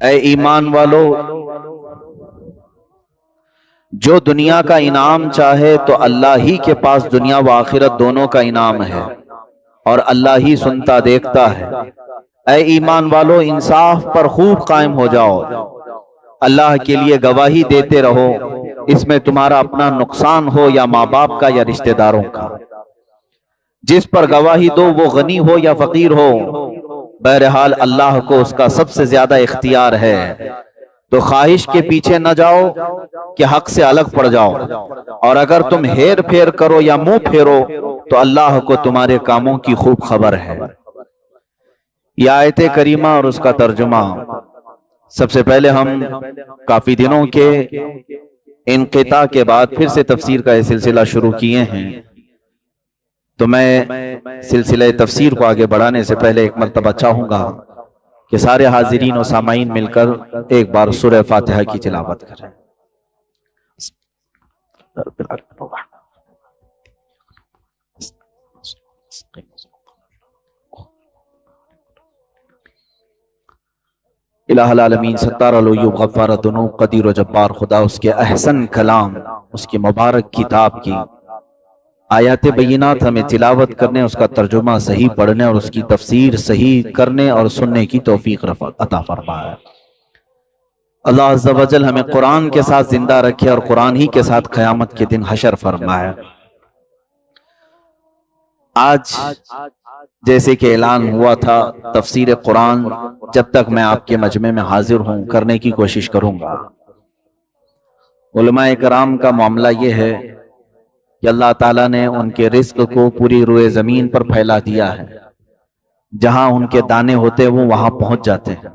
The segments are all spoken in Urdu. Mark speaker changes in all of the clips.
Speaker 1: اے ایمان والو، جو دنیا کا انعام چاہے تو اللہ ہی کے پاس دنیا و آخرت دونوں کا انعام ہے، اور اللہ ہی سنتا دیکھتا ہے۔ اے ایمان والو، انصاف پر خوب قائم ہو جاؤ، اللہ کے لیے گواہی دیتے رہو، اس میں تمہارا اپنا نقصان ہو یا ماں باپ کا یا رشتہ داروں کا۔ جس پر گواہی دو وہ غنی ہو یا فقیر ہو، بہرحال اللہ کو اس کا سب سے زیادہ اختیار ہے، تو خواہش کے پیچھے نہ جاؤ کہ حق سے الگ پڑ جاؤ، اور اگر تم ہیر پھیر کرو یا منہ پھیرو تو اللہ کو تمہارے کاموں کی خوب خبر ہے۔ یہ آیت کریمہ اور اس کا ترجمہ، سب سے پہلے ہم کافی دنوں کے انقطاع کے بعد پھر سے تفسیر کا یہ سلسلہ شروع کیے ہیں، تو میں سلسلہ تفسیر کو آگے بڑھانے سے پہلے ایک مرتبہ چاہوں گا کہ سارے حاضرین و سامعین مل کر ایک بار سورہ فاتحہ کی تلاوت کریں۔ الہ العالمین، ستار العیوب، غفار الذنوب، قدیر و جبار خدا، اس کے احسن کلام، اس کی مبارک کتاب کی آیات بینات ہمیں تلاوت کرنے، اس کا ترجمہ صحیح پڑھنے اور اس کی تفسیر صحیح کرنے اور سننے کی توفیق عطا فرمائے۔ اللہ عز و جل ہمیں قرآن کے ساتھ زندہ رکھے اور قرآن ہی کے ساتھ قیامت کے دن حشر فرمائے۔ آج جیسے کہ اعلان ہوا تھا، تفسیر قرآن جب تک میں آپ کے مجمع میں حاضر ہوں کرنے کی کوشش کروں گا۔ علماء کرام کا معاملہ یہ ہے کہ اللہ تعالیٰ نے ان کے رزق کو پوری روئے زمین پر پھیلا دیا ہے، جہاں ان کے دانے ہوتے وہ وہاں پہنچ جاتے ہیں۔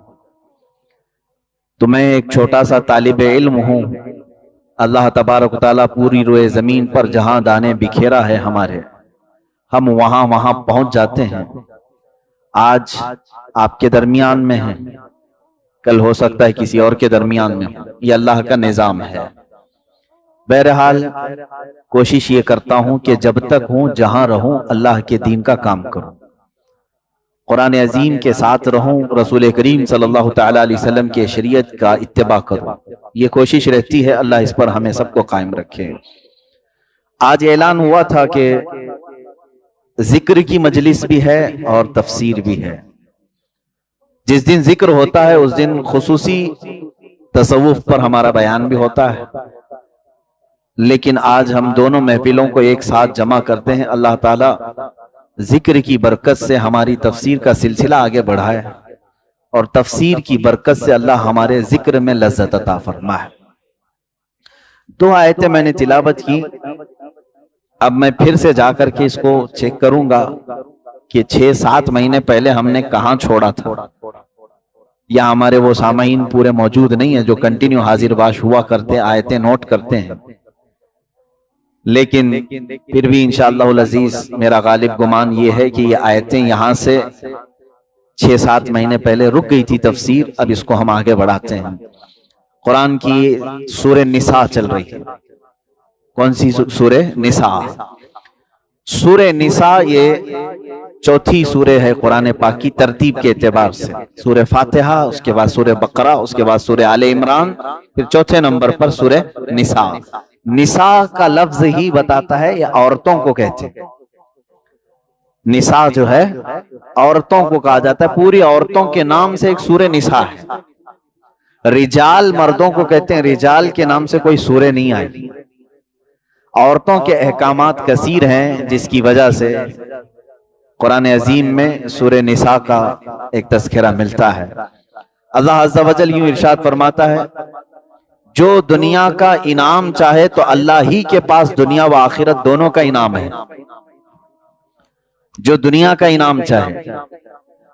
Speaker 1: تو میں ایک چھوٹا سا طالب علم ہوں، اللہ تبارک و تعالیٰ پوری روئے زمین پر جہاں دانے بکھیرا ہے ہمارے، ہم وہاں پہنچ جاتے ہیں۔ آج آپ کے درمیان میں ہیں، کل ہو سکتا ہے کسی اور کے درمیان میں، یہ اللہ کا نظام ہے۔ بہرحال کوشش یہ کرتا ہوں کہ جب تک ہوں جہاں رہوں اللہ کے دین کا کام کروں، قرآن عظیم کے ساتھ رہوں، رسول کریم صلی اللہ تعالیٰ علیہ وسلم کے شریعت کا اتباع کروں، یہ کوشش رہتی ہے۔ اللہ اس پر ہمیں سب کو قائم رکھے۔ آج اعلان ہوا تھا کہ ذکر کی مجلس بھی ہے اور تفسیر بھی ہے۔ جس دن ذکر ہوتا ہے اس دن خصوصی تصوف پر ہمارا بیان بھی ہوتا ہے، لیکن آج ہم دونوں محفلوں کو ایک ساتھ جمع کرتے ہیں۔ اللہ تعالیٰ ذکر کی برکت سے ہماری تفسیر کا سلسلہ آگے بڑھائے، اور تفسیر کی برکت سے اللہ ہمارے ذکر میں لذت عطا فرمائے۔ دو آیتیں میں نے تلاوت کی، اب میں پھر سے جا کر کے اس کو چیک کروں گا کہ 6-7 مہینے پہلے ہم نے کہاں چھوڑا تھا، یا ہمارے وہ سامعین پورے موجود نہیں ہیں جو کنٹینیو حاضر باش ہوا کرتے، آیتیں نوٹ کرتے ہیں۔ لیکن پھر بھی انشاءاللہ العزیز میرا غالب گمان یہ ہے کہ یہ آیتیں یہاں سے 6-7 مہینے پہلے رک گئی تھی تفسیر، اب اس کو ہم آگے بڑھاتے ہیں۔ قرآن کی سورہ نساء چل رہی ہے۔ کون سی سورہ؟ نساء۔ سورہ نساء یہ چوتھی سورہ ہے قرآن پاک کی ترتیب کے اعتبار سے۔ سورہ فاتحہ، اس کے بعد سورہ بقرہ، اس کے بعد سورہ آل عمران، پھر چوتھے نمبر پر سورہ نساء۔ نساء کا لفظ ہی بتاتا ہے یہ عورتوں کو کہتے ہیں۔ نساء جو ہے عورتوں کو کہا جاتا ہے، پوری عورتوں کے نام سے ایک سورہ نساء ہے۔ رجال مردوں کو کہتے ہیں، رجال کے نام سے کوئی سورہ نہیں آئی۔ عورتوں کے احکامات کثیر ہیں، جس کی وجہ سے قرآن عظیم میں سورہ نساء کا ایک تذکرہ ملتا ہے۔ اللہ عز و جل یوں ارشاد فرماتا ہے، جو دنیا کا انعام چاہے تو اللہ ہی کے پاس دنیا و آخرت دونوں کا انعام ہے۔ جو دنیا کا انعام چاہے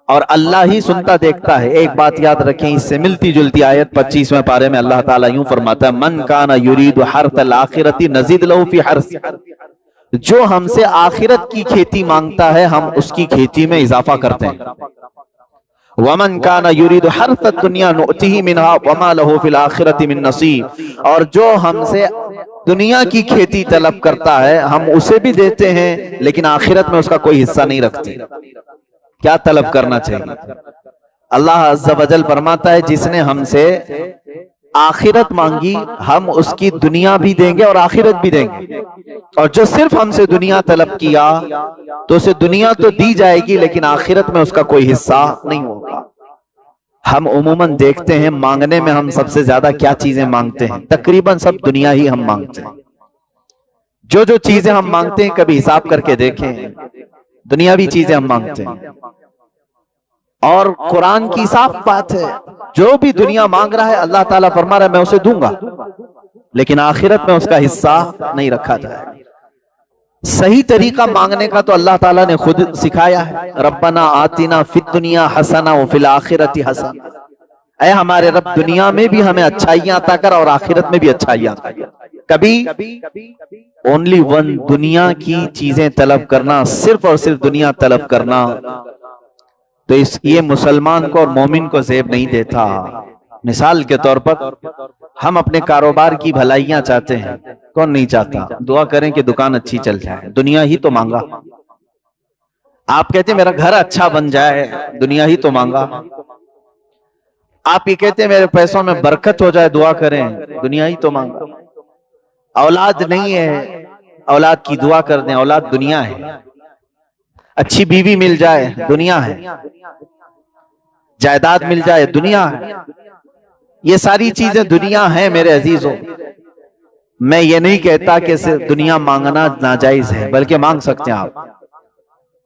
Speaker 1: اور اللہ ہی سنتا دیکھتا ہے۔ ایک بات یاد رکھیں، اس سے ملتی جلتی آیت 25ویں پارے میں اللہ تعالیٰ یوں فرماتا ہے، من کان یرید حرث الآخرۃ نزد لہ فی حرثہ، جو ہم سے آخرت کی کھیتی مانگتا ہے ہم اس کی کھیتی میں اضافہ کرتے ہیں۔ وَمَنْ كَانَ يُرِيدُ حَرْثَ الدُّنْيَا نُؤْتِهِ مِنْهَا وَمَا لَهُ فِي الْآخِرَةِ مِنْ نَصِيبٍ، اور جو ہم سے دنیا کی کھیتی طلب کرتا ہے ہم اسے بھی دیتے ہیں، لیکن آخرت میں اس کا کوئی حصہ نہیں رکھتے۔ کیا طلب کرنا چاہیے؟ اللہ عز و جل فرماتا ہے جس نے ہم سے آخرت مانگی ہم اس کی دنیا بھی دیں گے اور آخرت بھی دیں گے، اور جو صرف ہم سے دنیا طلب کیا تو اسے دنیا تو دی جائے گی لیکن آخرت میں اس کا کوئی حصہ نہیں ہوگا۔ ہم عموماً دیکھتے ہیں مانگنے میں ہم سب سے زیادہ کیا چیزیں مانگتے ہیں، تقریباً سب دنیا ہی ہم مانگتے ہیں۔ جو جو چیزیں ہم مانگتے ہیں کبھی حساب کر کے دیکھیں، دنیاوی چیزیں ہم مانگتے ہیں، اور قرآن کی صاف بات ہے جو بھی دنیا مانگ رہا ہے اللہ تعالیٰ فرما رہا ہے میں اسے دوں گا، لیکن آخرت میں اس کا حصہ نہیں رکھا جائے۔ صحیح طریقہ مانگنے کا تو اللہ تعالیٰ نے خود سکھایا ہے، ربنا آتنا فی الدنیا حسنہ وفی الآخرۃ حسنہ، اے ہمارے رب دنیا میں بھی ہمیں اچھائیاں عطا کر اور آخرت میں بھی اچھائیاں عطا کر۔ کبھی اونلی ون دنیا کی چیزیں طلب کرنا، صرف اور صرف دنیا طلب کرنا، تو یہ مسلمان کو اور مومن کو زیب نہیں دیتا۔ مثال کے طور پر ہم اپنے کاروبار کی بھلائیاں چاہتے ہیں، کون نہیں چاہتا؟ دعا کریں کہ دکان اچھی چل جائے، دنیا ہی تو مانگا۔ آپ کہتے ہیں میرا گھر اچھا بن جائے، دنیا ہی تو مانگا۔ آپ یہ کہتے ہیں میرے پیسوں میں برکت ہو جائے، دعا کریں، دنیا ہی تو مانگا۔ اولاد نہیں ہے، اولاد کی دعا کر دیں، اولاد دنیا ہے۔ اچھی بیوی مل جائے، دنیا ہے۔ جائیداد مل جائے، دنیا ہے۔ یہ ساری چیزیں دنیا ہیں میرے عزیزوں۔ میں یہ نہیں کہتا کہ صرف دنیا مانگنا ناجائز ہے، بلکہ مانگ سکتے ہیں آپ۔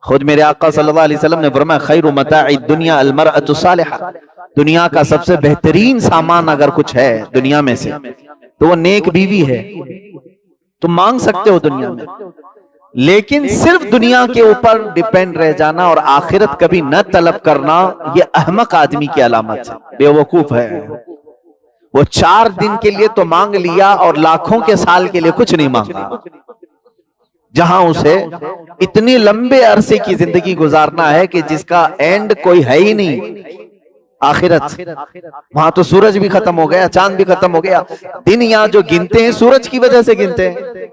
Speaker 1: خود میرے آقا صلی اللہ علیہ وسلم نے فرمایا خیر متاع الدنیا المرأة الصالحہ، دنیا کا سب سے بہترین سامان اگر کچھ ہے دنیا میں سے تو وہ نیک بیوی ہے۔ تم مانگ سکتے ہو دنیا میں، لیکن صرف دنیا کے اوپر ڈیپینڈ رہ جانا اور آخرت کبھی نہ طلب کرنا، یہ احمق آدمی کی علامت ہے، بے وقوف ہے۔ وہ 4 دن کے لیے تو مانگ لیا اور لاکھوں کے سال کے لیے کچھ نہیں مانگا، جہاں اسے اتنی لمبے عرصے کی زندگی گزارنا ہے کہ جس کا اینڈ کوئی ہے ہی نہیں، آخرت۔ وہاں تو سورج بھی ختم ہو گیا، چاند بھی ختم ہو گیا۔ دن یہاں جو گنتے ہیں سورج کی وجہ سے گنتے ہیں،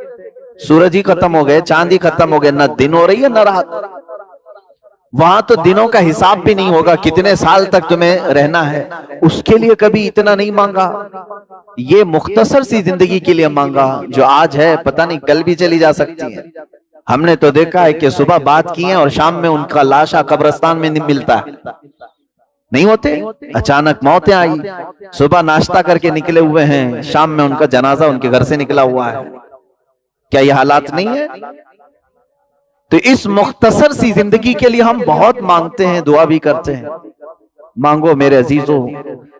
Speaker 1: سورج ہی ختم ہو گئے، چاند ہی ختم ہو گئے، نہ دن ہو رہی ہے نہ رات۔ وہاں تو دنوں کا حساب بھی نہیں ہوگا، کتنے سال تک تمہیں رہنا ہے، اس کے لیے کبھی اتنا نہیں مانگا۔ یہ مختصر سی زندگی کے لیے مانگا، جو آج ہے پتہ نہیں کل بھی چلی جا سکتی ہے۔ ہم نے تو دیکھا ہے کہ صبح بات کی ہے اور شام میں ان کا لاشا قبرستان میں نہیں ملتا ہے، نہیں ہوتے، اچانک موتیں آئی، صبح ناشتہ کر کے نکلے ہوئے ہیں، شام میں ان کا جنازہ ان کے گھر سے نکلا ہوا ہے۔ کیا یہ حالات نہیں ہے؟ تو اس مختصر سی زندگی کے لیے ہم بہت مانگتے ہیں، دعا بھی کرتے ہیں۔ مانگو میرے عزیزوں،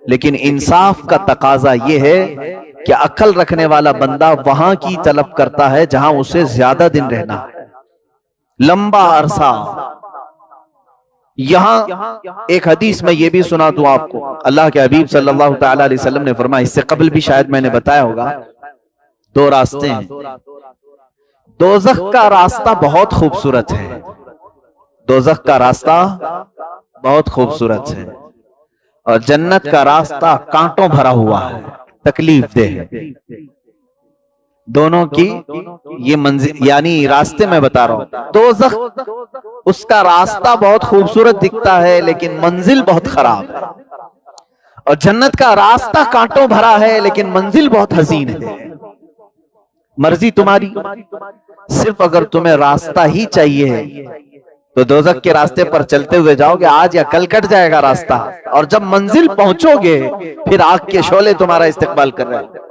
Speaker 1: لیکن انصاف کا تقاضا یہ ہے کہ عقل رکھنے والا بندہ وہاں کی طلب کرتا ہے جہاں اسے زیادہ دن رہنا ہے، لمبا عرصہ۔ یہاں ایک حدیث میں یہ بھی سنا دوں آپ کو، اللہ کے حبیب صلی اللہ تعالی علیہ وسلم نے فرمایا، اس سے قبل بھی شاید میں نے بتایا ہوگا، 2 راستے ہیں۔ دوزخ کا راستہ بہت خوبصورت ہے، دوزخ کا راستہ بہت خوبصورت ہے، اور جنت کا راستہ کانٹوں بھرا ہوا ہے، تکلیف دہ ہے۔ دونوں کی یہ منزل، یعنی راستے میں بتا رہا ہوں، دوزخ اس کا راستہ بہت خوبصورت دکھتا ہے لیکن منزل بہت خراب ہے، اور جنت کا راستہ کانٹوں بھرا ہے لیکن منزل بہت حسین ہے۔ مرضی تمہاری، صرف اگر تمہیں راستہ ہی چاہیے تو دوزخ کے راستے پر چلتے ہوئے جاؤ گے، آج یا کل کٹ جائے گا راستہ، اور جب منزل پہنچو گے پھر آگ کے شعلے تمہارا استقبال کر رہے ہیں،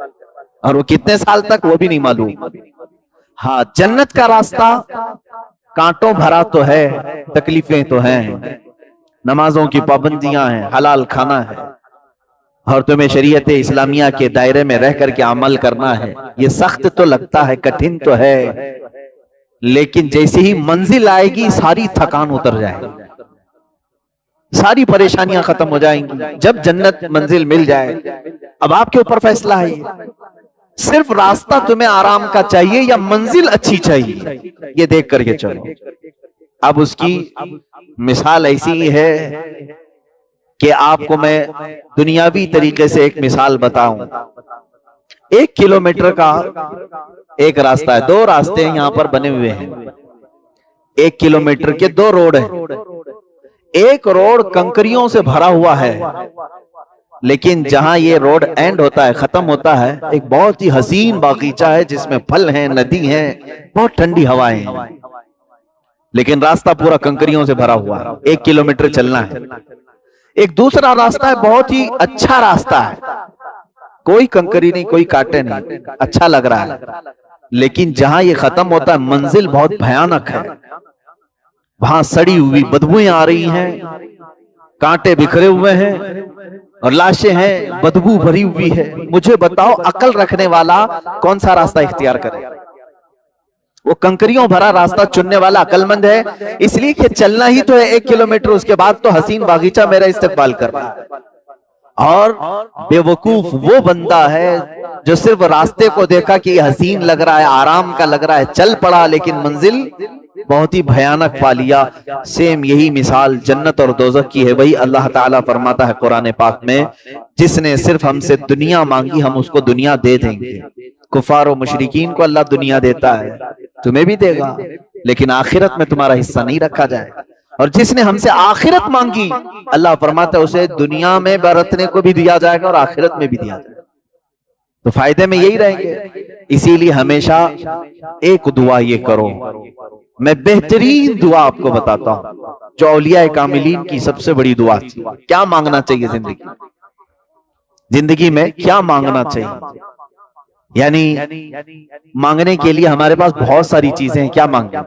Speaker 1: اور وہ کتنے سال تک وہ بھی نہیں معلوم۔ ہاں، جنت کا راستہ کانٹوں بھرا تو ہے، تکلیفیں تو ہیں، نمازوں کی پابندیاں ہیں، حلال کھانا ہے، اور تمہیں شریعت اسلامیہ کے دائرے میں رہ کر کے عمل کرنا ہے۔ یہ سخت تو لگتا ہے، کٹھن تو ہے، لیکن جیسے ہی منزل آئے گی ساری تھکان اتر جائے گی، ساری پریشانیاں ختم ہو جائیں گی۔ جب جنت منزل مل جائے، اب آپ کے اوپر فیصلہ ہے، صرف راستہ تمہیں آرام کا چاہیے یا منزل اچھی چاہیے، یہ دیکھ کر کے چلو۔ اب اس کی مثال ایسی ہے کہ آپ کو میں دنیاوی طریقے سے ایک مثال بتاؤں۔ 1 کلومیٹر کا ایک راستہ ہے، 2 راستے یہاں پر بنے ہوئے ہیں، 1 کلومیٹر کے 2 روڈ ہیں۔ ایک روڈ کنکریوں سے بھرا ہوا ہے، لیکن جہاں یہ روڈ اینڈ ہوتا ہے، ختم ہوتا ہے، ایک بہت ہی حسین باغیچہ ہے جس میں پھل ہیں، ندی ہیں، بہت ٹھنڈی ہوائیں ہیں، لیکن راستہ پورا کنکریوں سے بھرا ہوا ہے، 1 کلومیٹر چلنا ہے۔ ایک دوسرا راستہ ہے، بہت ہی اچھا راستہ ہے، کوئی کنکری نہیں، کوئی کانٹے نہیں، اچھا لگ رہا ہے، لیکن جہاں یہ ختم ہوتا ہے منزل بہت بھیانک ہے، وہاں سڑی ہوئی بدبوئیں آ رہی ہیں، کانٹے بکھرے ہوئے ہیں اور لاشیں ہیں، بدبو بھری ہوئی ہے۔ مجھے بتاؤ عقل رکھنے والا کون سا راستہ اختیار کرے؟ وہ کنکریوں بھرا راستہ چننے والا عقل مند ہے، اس لیے کہ چلنا ہی تو ہے 1 کلومیٹر، اس کے بعد تو حسین باغیچہ میرا استقبال کر رہا ہے۔ اور بے وقوف وہ بندہ ہے جو صرف راستے کو دیکھا کہ یہ حسین لگ رہا ہے، آرام کا لگ رہا ہے، چل پڑا، لیکن منزل بہت ہی بھیانک پا لیا۔ سیم یہی مثال جنت اور دوزخ کی ہے۔ وہی اللہ تعالیٰ فرماتا ہے قرآن پاک میں، جس نے صرف ہم سے دنیا مانگی ہم اس کو دنیا دے دیں گے۔ کفار و مشرکین کو اللہ دنیا دیتا ہے، تمہیں بھی دے گا، لیکن آخرت میں تمہارا حصہ نہیں رکھا جائے گا۔ اور جس نے ہم سے آخرت مانگی، اللہ فرماتا ہے اسے دنیا میں برتنے کو بھی دیا جائے گا اور آخرت میں بھی دیا جائے گا، تو فائدے میں یہی رہیں گے۔ اسی لیے ہمیشہ ایک دعا یہ کرو، میں بہترین دعا آپ کو بتاتا ہوں جو اولیاء کاملین کی سب سے بڑی دعا تھی۔ کیا مانگنا چاہیے زندگی میں کیا مانگنا چاہیے؟ یعنی مانگنے کے لیے ہمارے پاس بہت ساری چیزیں ہیں، کیا مانگیں؟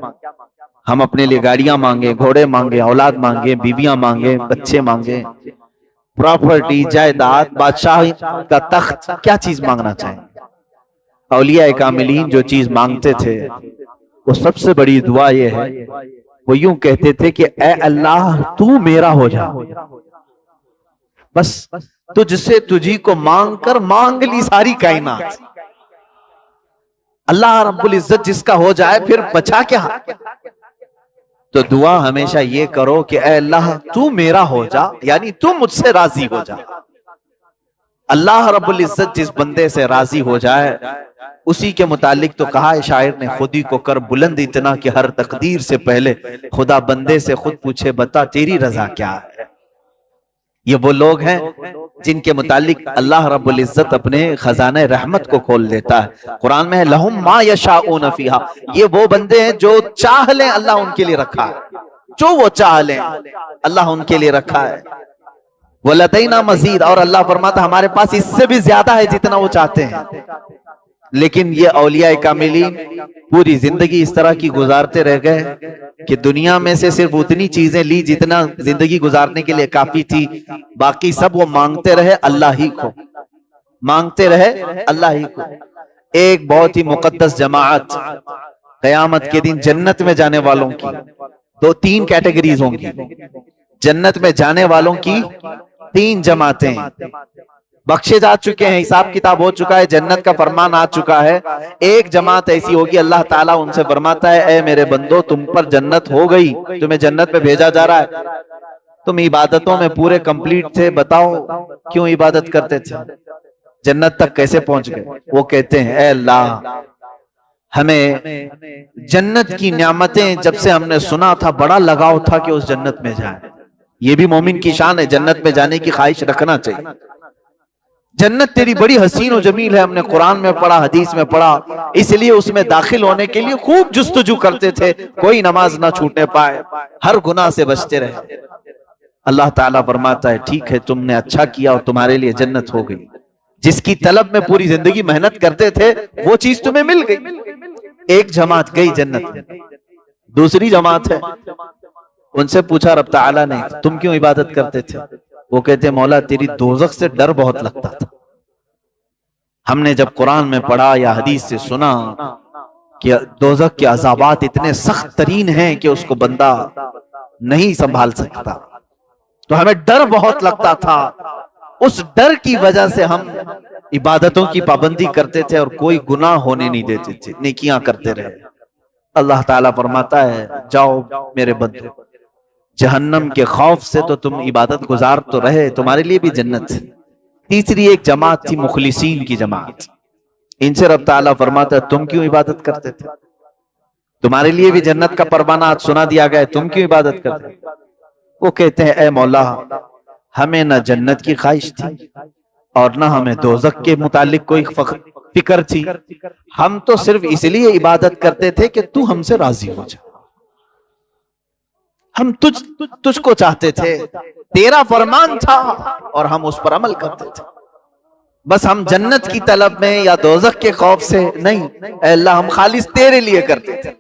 Speaker 1: ہم اپنے لیے گاڑیاں مانگیں، گھوڑے مانگیں، اولاد مانگیں، بیویاں مانگیں، بچے مانگیں، پراپرٹی، جائیداد، بادشاہ کا تخت، کیا چیز مانگنا چاہیں؟ اولیاء کاملین جو چیز مانگتے تھے وہ سب سے بڑی دعا یہ ہے، وہ یوں کہتے تھے کہ اے اللہ تو میرا ہو جا، بس تجھ سے تجھی کو مانگ کر مانگ لی ساری کائنات۔ اللہ رب العزت جس کا ہو جائے پھر بچا کیا؟ تو دعا ہمیشہ یہ کرو کہ اے اللہ تو میرا ہو جا، یعنی تو مجھ سے راضی ہو جا۔ اللہ رب العزت جس بندے سے راضی ہو جائے اسی کے متعلق تو کہا ہے شاعر نے، خودی کو کر بلند اتنا کہ ہر تقدیر سے پہلے خدا بندے سے خود پوچھے بتا تیری رضا کیا ہے۔ یہ وہ لوگ ہیں جن کے متعلق اللہ رب العزت اپنے خزانہ رحمت کو کھول دیتا ہے۔ قرآن میں ہے لہم ما یشاؤون فیہا، یہ وہ بندے ہیں جو چاہ لیں اللہ ان کے لیے رکھا ہے، جو وہ چاہ لیں اللہ ان کے لیے رکھا ہے۔ وَلَدَيْنَا مزید، اور اللہ فرماتا ہمارے پاس اس سے بھی زیادہ ہے جتنا وہ چاہتے ہیں۔ لیکن یہ اولیاء کاملین پوری زندگی اس طرح کی گزارتے رہ گئے کہ دنیا میں سے صرف اتنی چیزیں لی جتنا زندگی گزارنے کے لیے کافی تھی، باقی سب وہ مانگتے رہے اللہ ہی کو، مانگتے رہے اللہ ہی کو۔ ایک بہت ہی مقدس جماعت قیامت کے دن جنت میں جانے والوں کی 3 کیٹیگریز ہوں گی۔ جنت میں جانے والوں کی 3 جماعتیں بخشے جا چکے ہیں، حساب کتاب ہو چکا ہے، جنت کا فرمان آ چکا ہے۔ ایک جماعت ایسی ہوگی اللہ تعالیٰ ان سے فرماتا ہے اے میرے بندو تم پر جنت ہو گئی، تمہیں جنت میں بھیجا جا رہا ہے، تم عبادتوں میں پورے کمپلیٹ تھے، بتاؤ کیوں عبادت کرتے تھے، جنت تک کیسے پہنچ گئے؟ وہ کہتے ہیں اے اللہ ہمیں جنت کی نعمتیں جب سے ہم نے سنا تھا بڑا لگاؤ تھا کہ اس جنت میں جائیں۔ یہ بھی مومن کی شان ہے، جنت میں جانے کی خواہش رکھنا چاہیے۔ جنت تیری بڑی حسین و جمیل ہے، ہم نے قرآن میں پڑھا، حدیث میں پڑھا، اس لیے اس میں داخل ہونے کے لیے خوب جستجو کرتے تھے، کوئی نماز نہ چھوٹنے پائے، ہر گناہ سے بچتے رہے۔ اللہ تعالیٰ فرماتا ہے ٹھیک ہے تم نے اچھا کیا اور تمہارے لیے جنت ہو گئی، جس کی طلب میں پوری زندگی محنت کرتے تھے وہ چیز تمہیں مل گئی۔ ایک جماعت گئی جنت میں، دوسری جماعت ہے، ان سے پوچھا رب تعالیٰ نے تم کیوں عبادت کرتے تھے؟ وہ کہتے مولا تیری دوزخ سے ڈر بہت لگتا تھا، ہم نے جب قرآن میں پڑھا یا حدیث سے سنا کہ دوزخ کے عذابات اتنے سخت ترین ہیں کہ اس کو بندہ نہیں سنبھال سکتا، تو ہمیں ڈر بہت لگتا تھا، اس ڈر کی وجہ سے ہم عبادتوں کی پابندی کرتے تھے اور کوئی گناہ ہونے نہیں دیتے تھے، نیکیاں کرتے رہے۔ اللہ تعالیٰ فرماتا ہے جاؤ میرے بندو، جہنم کے خوف سے تو تم عبادت گزار تو رہے، تمہارے لیے بھی جنت ہے۔ تیسری ایک جماعت تھی مخلصین کی جماعت، ان سے رب تعالیٰ فرماتا ہے تم کیوں عبادت کرتے تھے؟ تمہارے لیے بھی جنت کا پروانہ آج سنا دیا گیا، تم کیوں عبادت کرتے؟ وہ کہتے ہیں اے مولا ہمیں نہ جنت کی خواہش تھی اور نہ ہمیں دوزخ کے متعلق کوئی فکر تھی، ہم تو صرف اس لیے عبادت کرتے تھے کہ تو ہم سے راضی ہو جا، ہم تجھ کو چاہتے تھے، تیرا فرمان تھا اور ہم اس پر عمل کرتے تھے، بس ہم جنت کی طلب میں یا دوزخ کے خوف سے نہیں، اے اللہ ہم خالص تیرے لیے کرتے تھے۔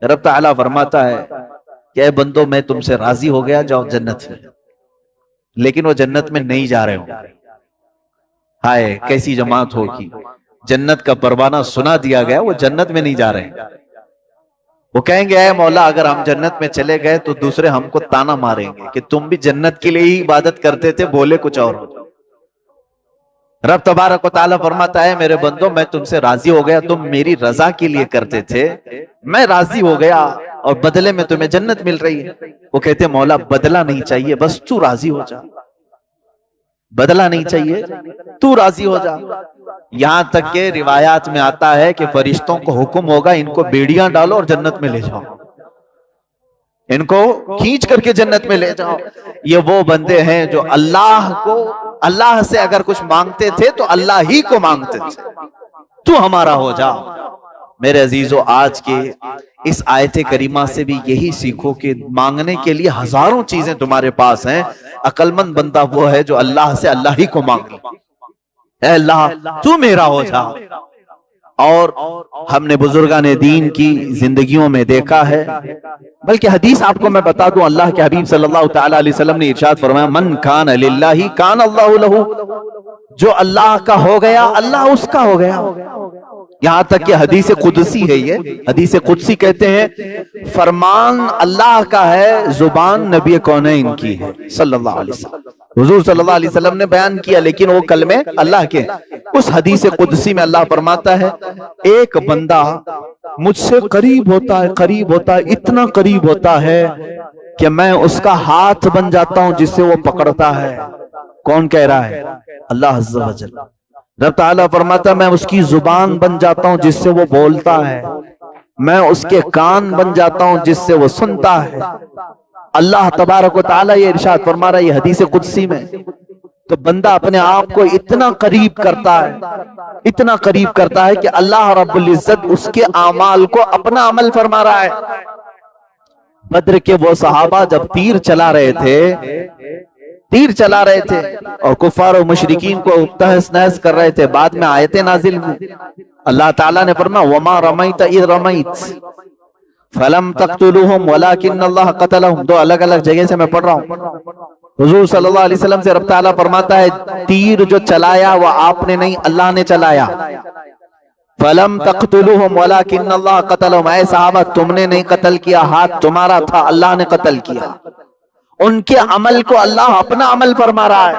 Speaker 1: رب تعالیٰ فرماتا ہے کہ اے بندو میں تم سے راضی ہو گیا، جاؤ جنت میں، لیکن وہ جنت میں نہیں جا رہے ہوں۔ ہائے کیسی جماعت ہوگی، جنت کا پروانہ سنا دیا گیا، وہ جنت میں نہیں جا رہے ہیں۔ وہ کہیں گے اے مولا اگر ہم جنت میں چلے گئے تو دوسرے ہم کو تانا ماریں گے کہ تم بھی جنت کے لیے ہی عبادت کرتے تھے، بولے کچھ اور ہو۔ رب تبارک و تعالیٰ فرماتا ہے میرے بندو میں تم سے راضی ہو گیا، تم میری رضا کے لیے کرتے تھے، میں راضی ہو گیا اور بدلے میں تمہیں جنت مل رہی ہے۔ وہ کہتے مولا بدلہ نہیں چاہیے، بس تو راضی ہو جا، بدلہ نہیں چاہیے، تو راضی ہو جا۔ یہاں تک کہ روایات میں آتا ہے کہ فرشتوں کو حکم ہوگا ان کو بیڑیاں ڈالو اور جنت میں لے جاؤ، ان کو کھینچ کر کے جنت میں لے جاؤ۔ یہ وہ بندے ہیں جو اللہ سے اگر کچھ مانگتے تھے تو اللہ ہی کو مانگتے تھے، تو ہمارا ہو جا۔ میرے عزیزو آج کے اس آیت کریمہ سے بھی یہی سیکھو کہ مانگنے کے لیے ہزاروں چیزیں تمہارے پاس ہیں، عقل مند بندہ وہ ہے جو اللہ سے اللہ ہی کو مانگے، اے اللہ تو میرا ہو جا۔ اور ہم نے بزرگان دین کی زندگیوں میں دیکھا ہے، بلکہ حدیث آپ کو میں بتا دوں، اللہ کے حبیب صلی اللہ تعالی علیہ وسلم نے ارشاد فرمایا من کان للہ کان اللہ لہ، جو اللہ کا ہو گیا اللہ اس کا ہو گیا۔ یہاں تک کہ حدیث قدسی ہے، یہ حدیث قدسی کہتے ہیں فرمان اللہ کا ہے، زبان نبی کونین کی ہے صلی اللہ علیہ وسلم۔ حضور صلی اللہ علیہ وسلم نے بیان کیا لیکن وہ کلمے اللہ کے۔ اس حدیث قدسی میں اللہ فرماتا ہے ایک بندہ مجھ سے قریب ہوتا ہے، قریب ہوتا ہے، اتنا قریب ہوتا ہے کہ میں اس کا ہاتھ بن جاتا ہوں جس سے وہ پکڑتا ہے۔ کون کہہ رہا ہے؟ اللہ عز و جل۔ رب تعالیٰ فرماتا ہے میں اس کی زبان بن جاتا ہوں جس سے وہ بولتا ہے، میں اس کے کان بن جاتا ہوں جس سے وہ سنتا ہے۔ اللہ تبارک و تعالیٰ یہ ارشاد فرما رہا ہے یہ حدیث قدسی میں، تو بندہ اپنے آپ کو اتنا قریب کرتا ہے، اتنا قریب کرتا ہے کہ اللہ رب العزت اس کے اعمال کو اپنا عمل فرما رہا ہے۔ بدر کے وہ صحابہ جب تیر چلا رہے تھے اور کفار و مشرکین کو تہس نہس کر رہے تھے، بعد میں آیتیں نازل ہوئی، اللہ تعالیٰ نے فرمایا وما رمیت اذ رمیت فلم تقتلوہم ولکن اللہ قتلہم۔ دو الگ الگ جگہ سے میں پڑھ رہا ہوں۔ حضور صلی اللہ علیہ وسلم سے رب تعالیٰ فرماتا ہے تیر جو چلایا وہ آپ نے نہیں اللہ نے چلایا، فلم تقتلوہم ولکن اللہ قتلہم، اے صحابہ تم نے نہیں قتل کیا، ہاتھ تمہارا تھا، اللہ نے قتل کیا۔ ان کے عمل کو اللہ اپنا عمل فرما رہا ہے۔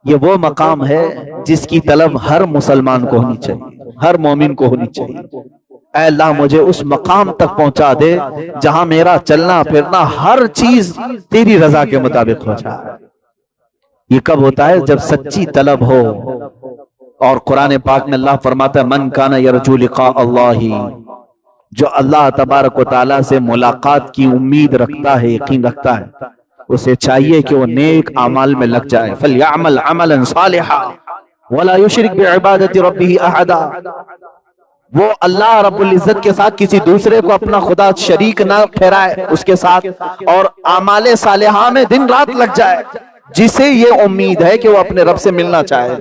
Speaker 1: یہ وہ مقام ہے جس کی طلب ہر مسلمان کو ہونی چاہیے، ہر مومن کو ہونی چاہیے۔ اے اللہ مجھے اس مقام تک پہنچا دے جہاں میرا چلنا پھرنا ہر چیز تیری رضا کے مطابق ہو جائے۔ یہ کب ہوتا ہے؟ جب سچی طلب ہو۔ اور قرآن پاک میں اللہ فرماتا ہے من کان یرجو لقاء اللہ، جو اللہ تبارک و تعالیٰ سے ملاقات کی امید رکھتا ہے، یقین رکھتا ہے، اسے چاہیے کہ وہ نیک اعمال میں لگ جائے۔ فَلْيَعْمَلْ عَمَلًا صَالِحًا وَلَا يُشْرِكْ بِعِبَادَةِ رَبِّهِ أَحَدًا، وہ اللہ رب العزت کے ساتھ کسی دوسرے کو اپنا خدا شریک نہ ٹھہرائے اس کے ساتھ، اور اعمال صالحہ میں دن رات لگ جائے، جسے یہ امید ہے کہ وہ اپنے رب سے ملنا چاہے،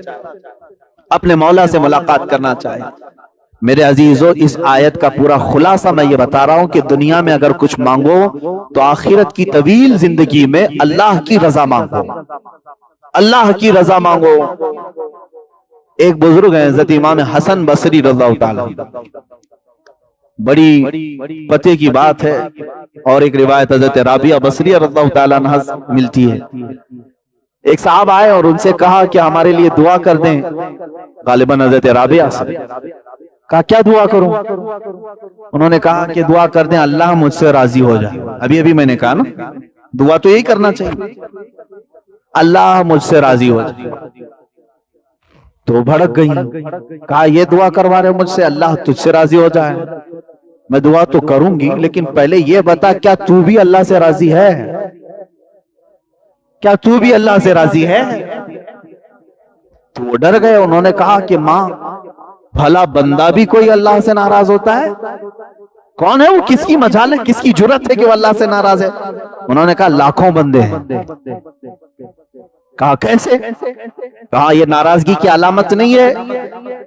Speaker 1: اپنے مولا سے ملاقات کرنا چاہے۔ میرے عزیزو اس آیت کا پورا خلاصہ میں یہ بتا رہا ہوں کہ دنیا میں اگر کچھ مانگو تو آخرت کی طویل زندگی میں اللہ کی رضا مانگو، اللہ کی رضا مانگو۔ ایک بزرگ ہیں حضرت امام حسن بصری رضی اللہ تعالیٰ، بڑی پتے کی بات ہے، اور ایک روایت حضرت رابعہ بصریہ رضی اللہ تعالیٰ عنہ ملتی ہے۔ ایک صاحب آئے اور ان سے کہا کہ ہمارے لیے دعا کر دیں، غالباً حضرت رابعہ سے کہا کیا دعا کروں؟ انہوں نے کہا کہ دعا کر دیں اللہ مجھ سے راضی ہو جائے۔ ابھی میں نے کہا نا دعا تو یہی کرنا چاہیے، اللہ مجھ سے راضی ہو جائے۔ تو بھڑک گئی، کہا یہ دعا کروا رہے مجھ سے اللہ تجھ سے راضی ہو جائے؟ میں دعا تو کروں گی لیکن پہلے یہ بتا کیا تو بھی اللہ سے راضی ہے؟ کیا تو بھی اللہ سے راضی ہے؟ تو وہ ڈر گئے، انہوں نے کہا کہ ماں بھلا بندہ بھی کوئی اللہ سے ناراض ہوتا ہے؟ کون ہے وہ؟ کس کی مجال ہے، کس کی جرت ہے کہ وہ اللہ سے ناراض ہے؟ انہوں نے کہا لاکھوں بندے ہیں۔ کہا کیسے؟ کہا یہ ناراضگی کی علامت نہیں ہے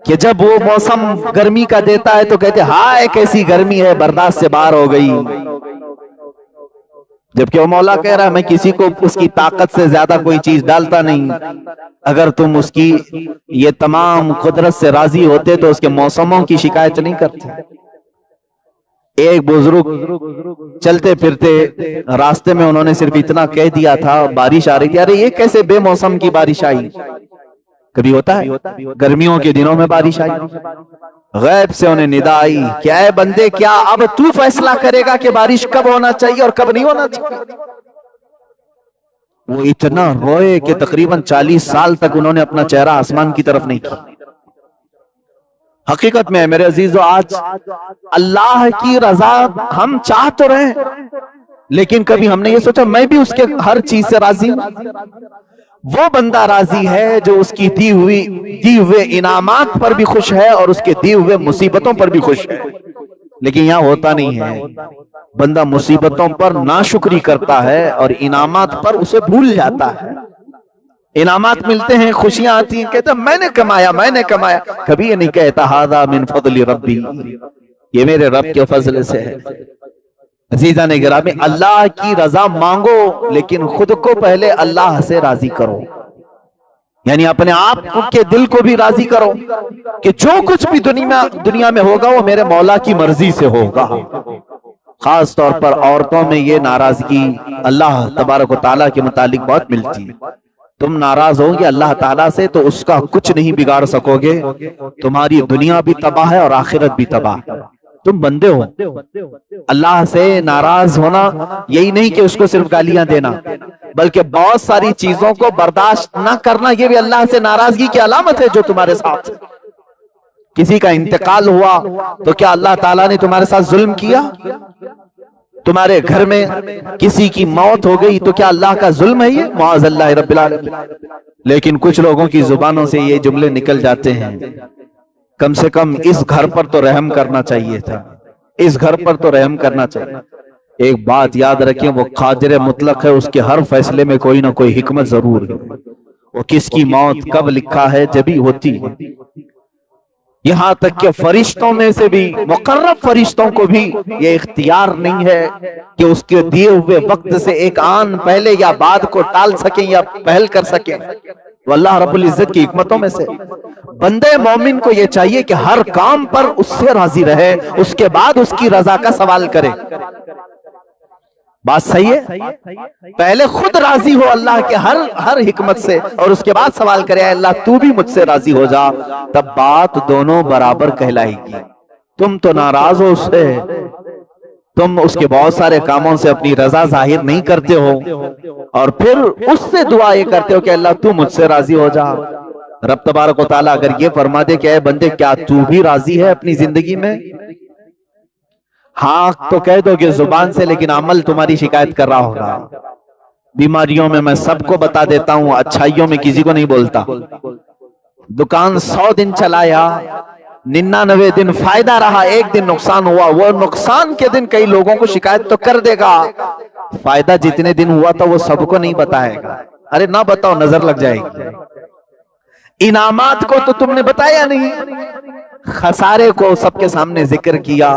Speaker 1: کہ جب وہ موسم گرمی کا دیتا ہے تو کہتے ہائے کیسی گرمی ہے، برداشت سے باہر ہو گئی، جبکہ وہ مولا کہہ رہا ہے میں کسی کو اس کی طاقت سے زیادہ کوئی چیز ڈالتا نہیں۔ اگر تم اس کی یہ تمام قدرت سے راضی ہوتے تو اس کے موسموں کی شکایت نہیں کرتے۔ ایک بزرگ چلتے پھرتے راستے میں انہوں نے صرف اتنا کہہ دیا تھا، بارش آ رہی تھی، ارے یہ کیسے بے موسم کی بارش آئی؟ کبھی ہوتا ہے گرمیوں کے دنوں میں بارش آئی، غیب سے انہیں ندا آئی کہ اے بندے کیا اب تو فیصلہ کرے گا کہ بارش کب ہونا چاہیے اور کب نہیں ہونا چاہیے؟ وہ اتنا روئے کہ تقریباً 40 سال تک انہوں نے اپنا چہرہ آسمان کی طرف نہیں کیا۔ حقیقت میں میرے عزیزو آج اللہ کی رضا ہم چاہ تو رہے لیکن کبھی ہم نے یہ سوچا میں بھی اس کے ہر چیز سے راضی ہوں؟ وہ بندہ راضی ہے جو اس کی دی ہوئے انعامات پر بھی خوش ہے اور اس کے دی ہوئے مصیبتوں پر بھی خوش ہے۔ لیکن یہاں ہوتا نہیں ہے، بندہ مصیبتوں پر ناشکری کرتا ہے اور انعامات پر اسے بھول جاتا ہے۔ انعامات ملتے ہیں، خوشیاں آتی ہیں، کہتا میں نے کمایا میں نے کمایا، کبھی یہ نہیں کہتا ھذا من فضل ربی، یہ میرے رب کے فضل سے ہے۔ عزیزان گرامی، اللہ کی رضا مانگو لیکن خود کو پہلے اللہ سے راضی کرو، یعنی اپنے آپ کے دل کو بھی راضی کرو کہ جو کچھ بھی دنیا میں ہوگا وہ میرے مولا کی مرضی سے ہوگا۔ خاص طور پر عورتوں میں یہ ناراضگی اللہ تبارک و تعالیٰ کے متعلق بہت ملتی ہے۔ تم ناراض ہو گے اللہ تعالیٰ سے تو اس کا کچھ نہیں بگاڑ سکو گے، تمہاری دنیا بھی تباہ ہے اور آخرت بھی تباہ ہے۔ تم بندے ہو، اللہ سے ناراض ہونا یہی نہیں کہ اس کو صرف گالیاں دینا، بلکہ بہت ساری چیزوں کو برداشت نہ کرنا یہ بھی اللہ سے ناراضگی کی علامت ہے جو تمہارے ساتھ۔ کسی کا انتقال ہوا تو کیا اللہ تعالیٰ نے تمہارے ساتھ ظلم کیا؟ تمہارے گھر میں کسی کی موت ہو گئی تو کیا اللہ کا ظلم ہے یہ؟ معاذ اللہ رب العالمین۔ لیکن کچھ لوگوں کی زبانوں سے یہ جملے نکل جاتے ہیں، کم سے کم اس گھر پر تو رحم کرنا چاہیے تھا، اس گھر پر تو رحم کرنا چاہیے۔ ایک بات یاد رکھیں، وہ قادر مطلق ہے، اس کے ہر فیصلے میں کوئی نہ کوئی حکمت ضرور ہے۔ وہ کس کی موت کب لکھا ہے جبھی ہوتی ہے۔ یہاں تک کہ فرشتوں میں سے بھی مقرب فرشتوں کو بھی یہ اختیار نہیں ہے کہ اس کے دیے ہوئے وقت سے ایک آن پہلے یا بعد کو ٹال سکیں یا پہل کر سکیں۔ وہ اللہ رب العزت کی حکمتوں میں سے بندے مومن کو یہ چاہیے کہ ہر کام پر اس سے راضی رہے، اس کے بعد اس کی رضا کا سوال کرے۔ بات صحیح ہے؟ پہلے خود راضی ہو اللہ کے ہر حکمت سے اور اس کے بعد سوال کرے اے اللہ تو بھی مجھ سے راضی ہو جا، تب بات دونوں برابر کہلائے گی۔ تم تو ناراض ہو اس سے، تم اس کے بہت سارے کاموں سے اپنی رضا ظاہر نہیں کرتے ہو اور پھر اس سے دعا یہ کرتے ہو کہ اللہ تو مجھ سے راضی ہو جا۔ رب تبارک و تعالیٰ اگر یہ فرما دے کہ اے بندے کیا تو بھی راضی ہے اپنی زندگی میں؟ ہاں تو کہہ دو گے زبان سے، لیکن عمل تمہاری شکایت کر رہا ہوگا۔ بیماریوں میں سب کو بتا دیتا ہوں، اچھائیوں میں کسی کو نہیں بولتا۔ دکان 100 دن چلایا، 99 دن فائدہ رہا، ایک دن نقصان ہوا، وہ نقصان کے دن کئی لوگوں کو شکایت تو کر دے گا، فائدہ جتنے دن ہوا تھا وہ سب کو نہیں بتائے گا۔ ارے نہ بتاؤ نظر لگ جائے گی۔ انعامات کو تو تم نے بتایا نہیں، خسارے کو سب کے سامنے ذکر کیا۔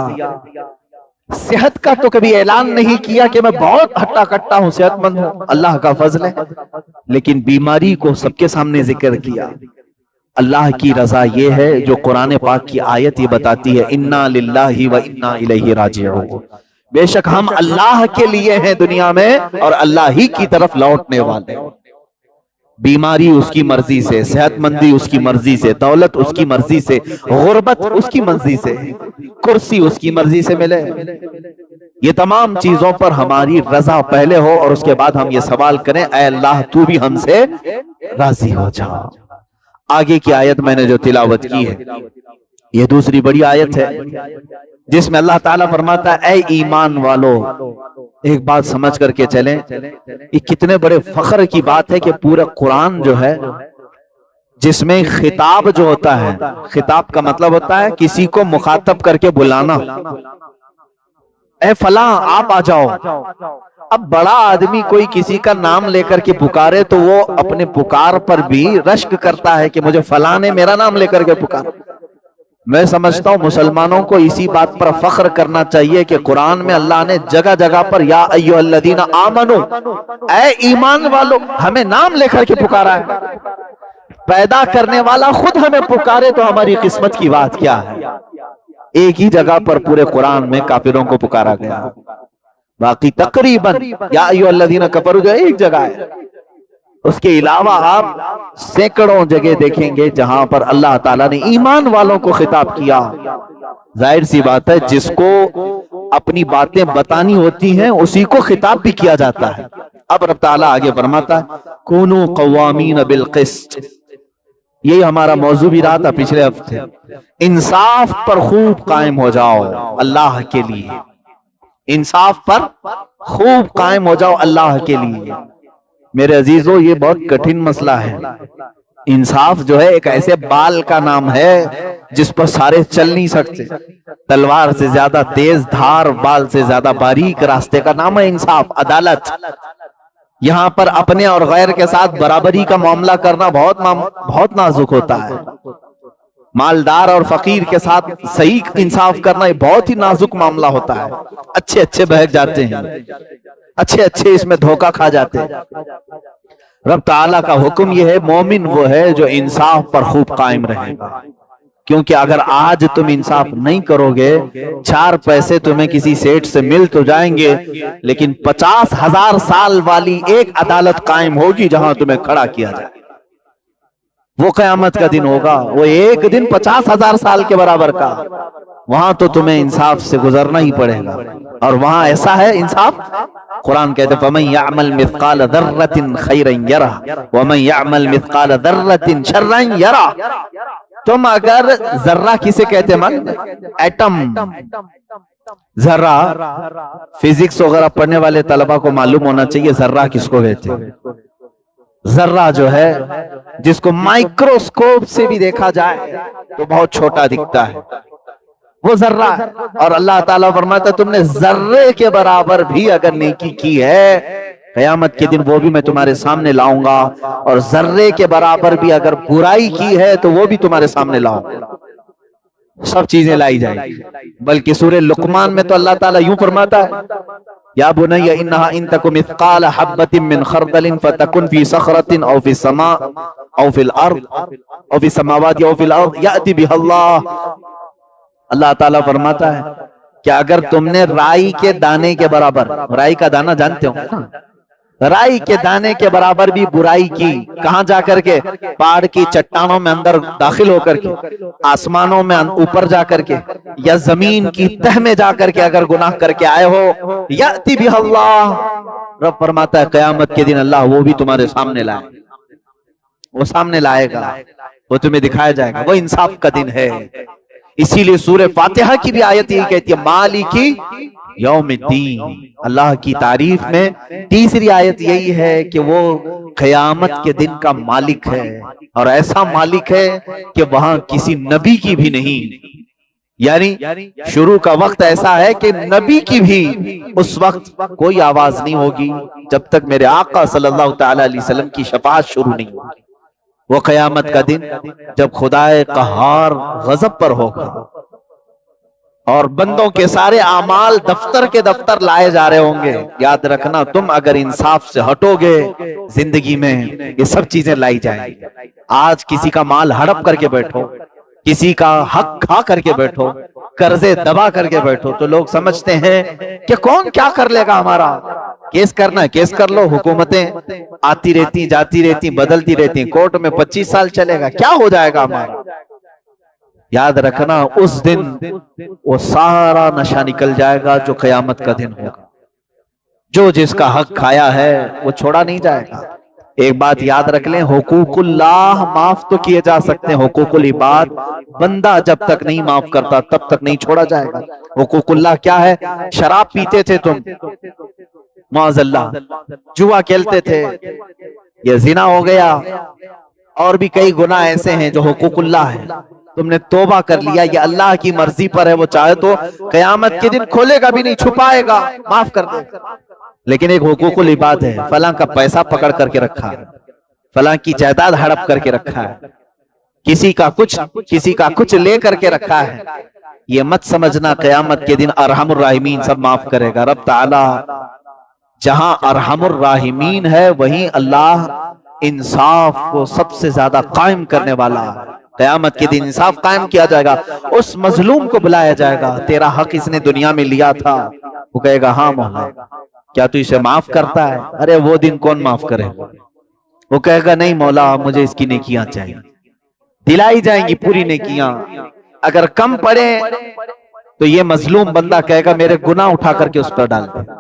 Speaker 1: صحت کا تو کبھی اعلان نہیں کیا کہ میں بہت ہٹا کٹا ہوں، صحت مند ہوں، اللہ کا فضل ہے، لیکن بیماری کو سب کے سامنے ذکر کیا۔ اللہ کی رضا یہ ہے جو قرآن پاک کی آیت یہ بتاتی ہے انا للہ و انا الیہ راجعون، بے شک ہم اللہ کے لیے ہیں دنیا میں اور اللہ ہی کی طرف لوٹنے والے۔ بیماری اس کی مرضی سے، صحت مندی اس کی مرضی سے، دولت اس کی مرضی سے، غربت اس کی مرضی سے، کرسی اس کی مرضی سے ملے۔ یہ تمام چیزوں پر ہماری رضا پہلے ہو اور اس کے بعد ہم یہ سوال کریں اے اللہ تو بھی ہم سے راضی ہو جا۔ آگے کی آیت میں نے جو تلاوت کی ہے یہ دوسری بڑی آیت ہے جس میں اللہ تعالیٰ فرماتا ہے اے ایمان والو ایک بات سمجھ کر کے چلیں، یہ کتنے بڑے فخر کی بات ہے کہ پورا قرآن جو ہے، جس میں خطاب جو ہوتا ہے، خطاب کا مطلب ہوتا ہے کسی کو مخاطب کر کے بلانا، اے فلاں آپ آ جاؤ۔ اب بڑا آدمی کوئی کسی کا نام لے کر کے پکارے تو وہ اپنے پکار پر بھی رشک کرتا ہے کہ مجھے فلاں نے میرا نام لے کر کے پکارا۔ میں سمجھتا ہوں مسلمانوں کو اسی بات پر فخر کرنا چاہیے کہ قرآن میں اللہ نے جگہ جگہ پر یا ایھا الذین آمنو، اے ایمان والو، ہمیں نام لے کر کے پکارا ہے۔ پیدا کرنے والا خود ہمیں پکارے تو ہماری قسمت کی بات کیا ہے۔ ایک ہی جگہ پر پورے قرآن میں کافروں کو پکارا گیا، باقی تقریباً یا ایھا الذین کفروا جو ایک جگہ ہے، اس کے علاوہ آپ سینکڑوں جگہ دیکھیں گے جہاں پر اللہ تعالیٰ نے ایمان والوں کو خطاب کیا۔ ظاہر سی بات ہے جس کو اپنی باتیں بتانی ہوتی ہیں اسی کو خطاب بھی کیا جاتا ہے۔ اب رب تعالیٰ آگے فرماتا ہے کونوا قوامین بالقسط، یہی ہمارا موضوع بھی رہا تھا پچھلے ہفتے، انصاف پر خوب قائم ہو جاؤ اللہ کے لیے، انصاف پر خوب قائم ہو جاؤ اللہ کے لیے۔ میرے عزیزو یہ بہت کٹھن مسئلہ ہے۔ انصاف جو ہے ایک ایسے بال کا نام ہے جس پر سارے چل نہیں سکتے، تلوار سے زیادہ تیز دھار، بال سے زیادہ باریک راستے کا نام ہے انصاف، عدالت۔ یہاں پر اپنے اور غیر کے ساتھ برابری کا معاملہ کرنا بہت نازک ہوتا ہے۔ مالدار اور فقیر کے ساتھ صحیح انصاف کرنا یہ بہت ہی نازک معاملہ ہوتا ہے۔ اچھے اچھے بہک جاتے ہیں، اچھے اچھے اس میں دھوکہ کھا جاتے ہیں۔ رب تعالیٰ کا حکم یہ ہے مومن وہ ہے جو انصاف پر خوب قائم رہے گا، کیونکہ اگر آج تم انصاف نہیں کرو گے، 4 پیسے تمہیں کسی سیٹ سے مل تو جائیں گے، لیکن 50,000 سال والی ایک عدالت قائم ہوگی جہاں تمہیں کھڑا کیا جائے۔ وہ قیامت کا دن ہوگا، وہ ایک دن 50,000 سال کے برابر کا، وہاں تو تمہیں انصاف سے گزرنا ہی پڑے گا۔ اور وہاں ایسا ہے انصاف، قرآن کہتے ہیں فَمَن يَعْمَلْ مِثْقَالَ ذَرَّةٍ خَيْرًا يَرَهُ وَمَن يَعْمَلْ مِثْقَالَ ذَرَّةٍ شَرًّا يَرَهُ۔ تم اگر ذرہ کسے کہتے ہیں؟ ایٹم، ذرہ، فزکس وغیرہ پڑھنے والے طلبہ کو معلوم ہونا چاہیے ذرہ کس کو کہتے ہیں۔ ذرہ جو ہے جس کو مائکروسکوپ سے بھی دیکھا جائے تو بہت چھوٹا دکھتا ہے، وہ ذرہ ہے۔ اور اللہ تعالیٰ فرماتا ہے تم نے ذرے کے برابر بھی اگر نیکی کی ہے، قیامت کے دن وہ بھی میں تمہارے سامنے لاؤں گا، اور ذرے کے برابر بھی اگر برائی کی ہے تو وہ بھی تمہارے سامنے لاؤں گا۔ سب چیزیں لائی جائیں گی۔ بلکہ سورہ لقمان میں تو اللہ تعالیٰ یوں فرماتا ہے یا بنی انہا ان تک مثقال حبۃ من خردل فتکن فی صخرۃ او فی السماء او فی الارض او فی السماوات او فی الارض یأتی بها اللہ۔ اللہ تعالیٰ فرماتا ہے کہ اگر تم نے رائی کے دانے کے برابر، رائی کا دانہ جانتے ہو، رائی کے دانے کے برابر بھی برائی کی، کہاں جا کر کے؟ پہاڑ کی چٹانوں میں اندر داخل ہو کر کے، آسمانوں میں اوپر جا کر کے، یا زمین کی تہ میں جا کر کے اگر گناہ کر کے آئے ہو، یأتی بہ اللہ، رب فرماتا ہے قیامت کے دن اللہ وہ بھی تمہارے سامنے لائے، وہ سامنے لائے گا، وہ تمہیں دکھایا جائے گا۔ وہ انصاف کا دن ہے۔ اسی لیے سورہ فاتحہ کی بھی آیت یہ کہتی ہے مالکی یوم الدین۔ اللہ کی تعریف میں تیسری آیت یہی ہے کہ وہ قیامت کے دن کا مالک ہے، اور ایسا مالک ہے کہ وہاں کسی نبی کی بھی نہیں، یعنی شروع کا وقت ایسا ہے کہ نبی کی بھی اس وقت کوئی آواز نہیں ہوگی جب تک میرے آقا صلی اللہ تعالی علیہ وسلم کی شفاعت شروع نہیں ہوگی۔ وہ قیامت کا دن جب خدائے قہار غضب پر ہوگا اور بندوں کے سارے اعمال دفتر کے دفتر لائے جا رہے ہوں گے۔ یاد رکھنا تم اگر انصاف سے ہٹو گے زندگی میں یہ سب چیزیں لائی جائیں گی۔ آج کسی کا مال ہڑپ کر کے بیٹھو، کسی کا حق کھا کر کے بیٹھو، قرضے دبا کر کے بیٹھو تو لوگ سمجھتے ہیں کہ کون کیا کر لے گا ہمارا، کیس کرنا ہے کیس کر لو، حکومتیں آتی رہتی جاتی رہتی بدلتی رہتی، کورٹ میں 25 سال چلے گا، کیا ہو جائے گا ہمارا۔ یاد رکھنا اس دن وہ سارا نشہ نکل جائے گا جو قیامت کا دن ہوگا۔ جو جس کا حق کھایا ہے وہ چھوڑا نہیں جائے گا۔ ایک بات یاد رکھ لیں، حقوق اللہ معاف تو کیے جا سکتے ہیں، حقوق العباد بندہ جب تک نہیں معاف کرتا تب تک نہیں چھوڑا جائے گا۔ حقوق اللہ کیا ہے؟ شراب پیتے تھے تم، معاذ اللہ، جوا کھیلتے تھے، یہ زنا ہو گیا، اور بھی کئی گناہ ایسے ہیں جو حقوق اللہ ہے، تم نے توبہ کر لیا، یہ اللہ کی مرضی پر ہے، وہ چاہے تو قیامت کے دن کھولے گا بھی نہیں، چھپائے گا، معاف کر دے گا۔ لیکن ایک حقوق العباد ہے، فلاں کا پیسہ پکڑ کر کے رکھا ہے، فلاں کی جائیداد ہڑپ کر کے رکھا ہے، کسی کا کچھ لے کر کے رکھا ہے، یہ مت سمجھنا قیامت کے دن ارحم الراحمین سب معاف کرے گا۔ رب تعالی جہاں ارحم الراحمین ہے وہیں اللہ انصاف کو سب سے زیادہ قائم کرنے والا ہے۔ قیامت کے دن انصاف قائم کیا جائے گا، اس مظلوم کو بلایا جائے گا، تیرا حق اس نے دنیا میں لیا تھا، وہ کہے گا ہاں مولا، کیا تو اسے معاف کرتا ہے؟ ارے وہ دن کون معاف کرے؟ وہ کہے گا نہیں مولا، مجھے اس کی نیکیاں چاہیے، دلائی جائیں گی پوری نیکیاں، اگر کم پڑے تو یہ مظلوم بندہ کہے گا میرے گناہ اٹھا کر کے اس پر ڈال دے۔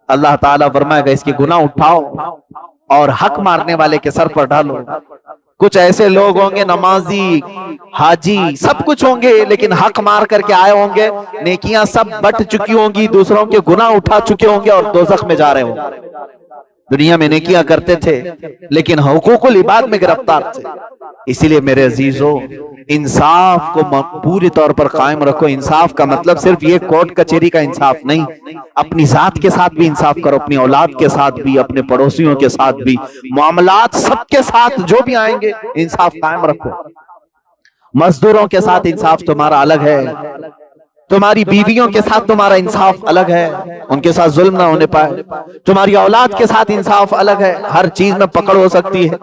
Speaker 1: اللہ تعالیٰ فرمائے گا اس کے گناہ اٹھاؤ اور حق مارنے والے کے سر پر ڈالو۔ کچھ ایسے لوگ ہوں گے، نمازی، حاجی، سب کچھ ہوں گے، لیکن حق مار کر کے آئے ہوں گے، نیکیاں سب بٹ چکی ہوں گی، دوسروں کے گناہ اٹھا چکے ہوں گے اور دوزخ میں جا رہے ہوں گے۔ دنیا میں نیکیاں کرتے تھے لیکن حقوق العباد میں گرفتار تھے۔ اسی لیے میرے عزیزو، انصاف کو پوری طور پر قائم رکھو۔ انصاف کا مطلب صرف یہ کورٹ کچہری کا انصاف نہیں، اپنی ذات کے ساتھ بھی انصاف کرو، اپنی اولاد کے ساتھ بھی، اپنے پڑوسیوں کے ساتھ بھی، معاملات سب کے ساتھ جو بھی آئیں گے انصاف قائم رکھو۔ مزدوروں کے ساتھ انصاف تمہارا الگ ہے، تمہاری بیویوں کے ساتھ تمہارا انصاف الگ ہے، ان کے ساتھ ظلم نہ ہونے پائے، تمہاری اولاد کے ساتھ انصاف الگ ہے، ہر چیز میں پکڑ ہو سکتی ہے۔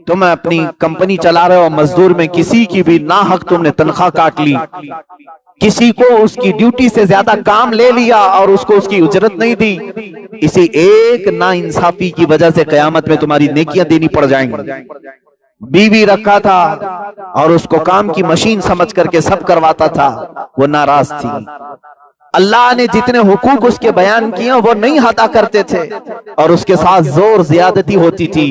Speaker 1: تم اپنی کمپنی چلا رہے ہو، مزدور میں کسی کی بھی ناحق تم نے تنخواہ کاٹ لی، کسی کو اس کی ڈیوٹی سے زیادہ کام لے لیا اور اس کو اس کی اجرت نہیں دی، اسی ایک نا انصافی کی وجہ سے قیامت میں تمہاری نیکیاں دینی پڑ جائیں گی۔ بیوی رکھا تھا اور اس کو کام کی مشین سمجھ کر کے سب کرواتا تھا، وہ ناراض تھی۔ اللہ نے جتنے حقوق اس کے بیان کیے وہ نہیں ادا کرتے تھے اور اس کے ساتھ زور زیادتی ہوتی تھی،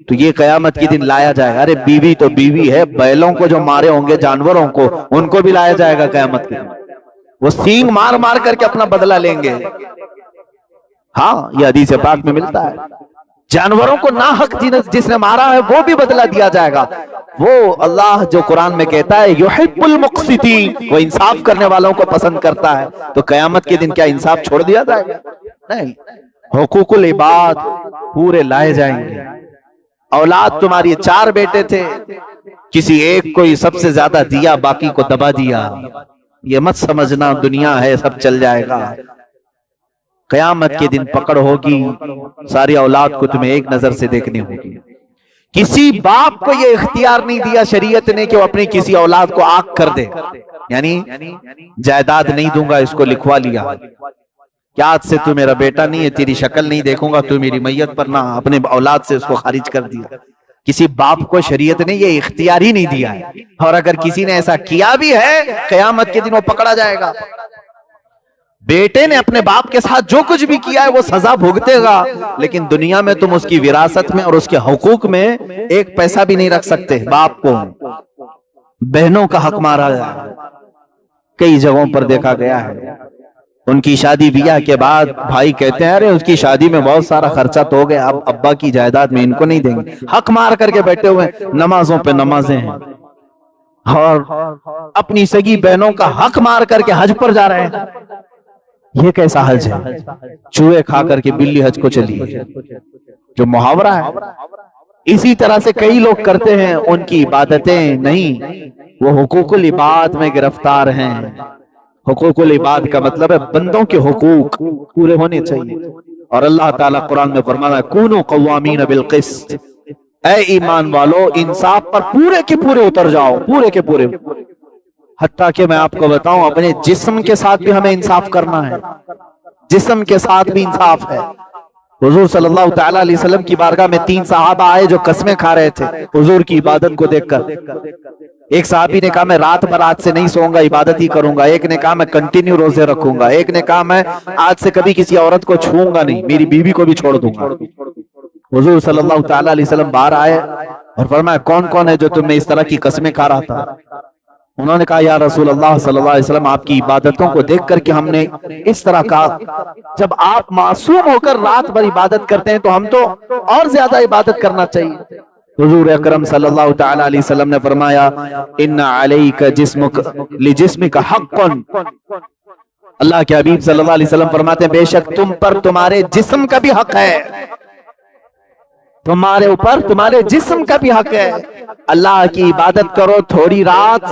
Speaker 1: تو یہ قیامت کے دن لایا جائے گا۔ ارے بیوی تو بیوی ہے، بیلوں کو جو مارے ہوں گے، جانوروں کو، ان کو بھی لایا جائے گا قیامت کے دن، وہ سینگ مار مار کر کے اپنا بدلہ لیں گے۔ ہاں، یہ حدیث پاک میں ملتا ہے، جانوروں کو ناحق جس نے مارا ہے وہ بھی بدلہ دیا جائے گا۔ وہ اللہ جو قرآن میں کہتا ہے یحب المقسطین، وہ انصاف کرنے والوں کو پسند کرتا ہے، تو قیامت کے دن کیا انصاف چھوڑ دیا جائے گا؟ نہیں، حقوق العباد پورے لائے جائیں گے۔ اولاد تمہاری 4 بیٹے تھے، کسی ایک کو سب سے زیادہ دیا، باقی کو دبا دیا، یہ مت سمجھنا دنیا ہے سب چل جائے گا۔ قیامت کے دن پکڑ ہوگی، ساری اولاد کو تمہیں ایک نظر سے دیکھنی ہوگی۔ کسی باپ کو یہ اختیار نہیں دیا شریعت نے کہ وہ اپنی کسی اولاد کو آگ کر دے، یعنی جائیداد نہیں دوں گا، اس کو لکھوا لیا، کیا آج سے تو میرا بیٹا نہیں ہے، تیری شکل نہیں دیکھوں گا، تو میری میت پر نہ، اپنے اولاد سے اس کو خارج کر دیا۔ کسی باپ کو شریعت نے یہ اختیار ہی نہیں دیا ہے، اور اگر کسی نے ایسا کیا بھی ہے قیامت کے دن وہ پکڑا جائے گا۔ بیٹے نے اپنے باپ کے ساتھ جو کچھ بھی کیا ہے وہ سزا بھگتے گا، لیکن دنیا میں تم اس کی وراثت میں اور اس کے حقوق میں ایک پیسہ بھی نہیں رکھ سکتے۔ باپ کو بہنوں کا حق مارا گیا، کئی جگہوں پر دیکھا گیا ہے، ان کی شادی بیاہ کے بعد بھائی کہتے ہیں ارے اس کی شادی میں بہت سارا خرچہ تو ہو گیا، اب ابا کی جائیداد میں ان کو نہیں دیں گے، حق مار کر کے بیٹھے ہوئے، نمازوں پہ نمازیں ہیں، اور اپنی سگی بہنوں کا حق مار کر کے حج پر جا رہے ہیں۔ یہ کیسا حج ہے؟ چوہے کھا کر کے بلی حج کو چلی ہے، جو محاورہ ہے۔ اسی طرح سے کئی لوگ کرتے ہیں، ان کی عبادتیں نہیں، وہ حقوق العباد میں گرفتار ہیں۔ حقوق العباد کا مطلب ہے بندوں کے حقوق پورے ہونے چاہیے، اور اللہ تعالیٰ قرآن میں فرماتا ہے کونوا قوامین بالقسط، اے ایمان والو انصاف پر پورے کے پورے اتر جاؤ، پورے کے پورے۔ حتیٰ کہ میں آپ کو بتاؤں اپنے جسم کے ساتھ بھی ہمیں انصاف کرنا ہے، جسم کے ساتھ بھی انصاف ہے۔ حضور صلی اللہ تعالیٰ علیہ وسلم کی بارگاہ میں 3 صحابہ آئے جو قسمیں کھا رہے تھے حضور کی عبادت کو دیکھ کر۔ ایک صحابی نے کہا میں رات بھر آج سے نہیں سوؤں گا، عبادت ہی کروں گا۔ ایک نے کہا میں کنٹینیو روزے رکھوں گا۔ ایک نے کہا میں آج سے کبھی کسی عورت کو چھوؤں گا نہیں، میری بیوی کو بھی چھوڑ دوں گا۔ حضور صلی اللہ تعالی علیہ وسلم باہر آئے اور فرمایا کون کون ہے جو تم میں اس طرح کی قسمیں کھا رہا تھا؟ انہوں نے کہا یا رسول اللہ صلی اللہ علیہ وسلم آپ کی عبادتوں کو دیکھ کر کے ہم نے اس طرح کہا، جب آپ معصوم ہو کر رات بھر عبادت کرتے ہیں تو ہم تو اور زیادہ عبادت کرنا چاہیے۔ حضور اکرم صلی اللہ تعالی علیہ وسلم نے فرمایا ان علیک جسمک لجسمک حق، اللہ کے حبیب صلی اللہ علیہ وسلم فرماتے ہیں بے شک تم پر تمہارے جسم کا بھی حق ہے، تمہارے اوپر تمہارے جسم کا بھی حق ہے۔ اللہ کی عبادت کرو تھوڑی رات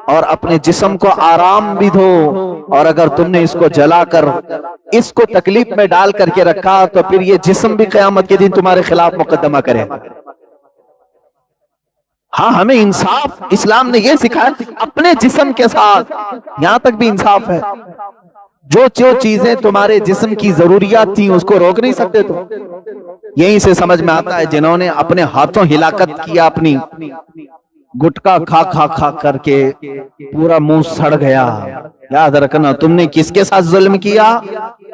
Speaker 1: اور اپنے جسم کو آرام بھی دو، اور اگر تم نے اس کو جلا کر اس کو تکلیف میں ڈال کر کے رکھا تو پھر یہ جسم بھی قیامت کے دن تمہارے خلاف مقدمہ کرے۔ ہاں ہمیں انصاف اسلام نے یہ سکھایا اپنے جسم کے ساتھ، یہاں تک بھی انصاف ہے۔ جو چیزیں تمہارے جسم کی ضروریات تھیں اس کو روک نہیں سکتے، تو یہیں سے سمجھ میں آتا ہے جنہوں نے اپنے ہاتھوں ہلاکت کیا، اپنی گٹکا کھا کھا کھا کر کے پورا منہ سڑ گیا، یاد رکھنا تم نے کس کے ساتھ ظلم کیا؟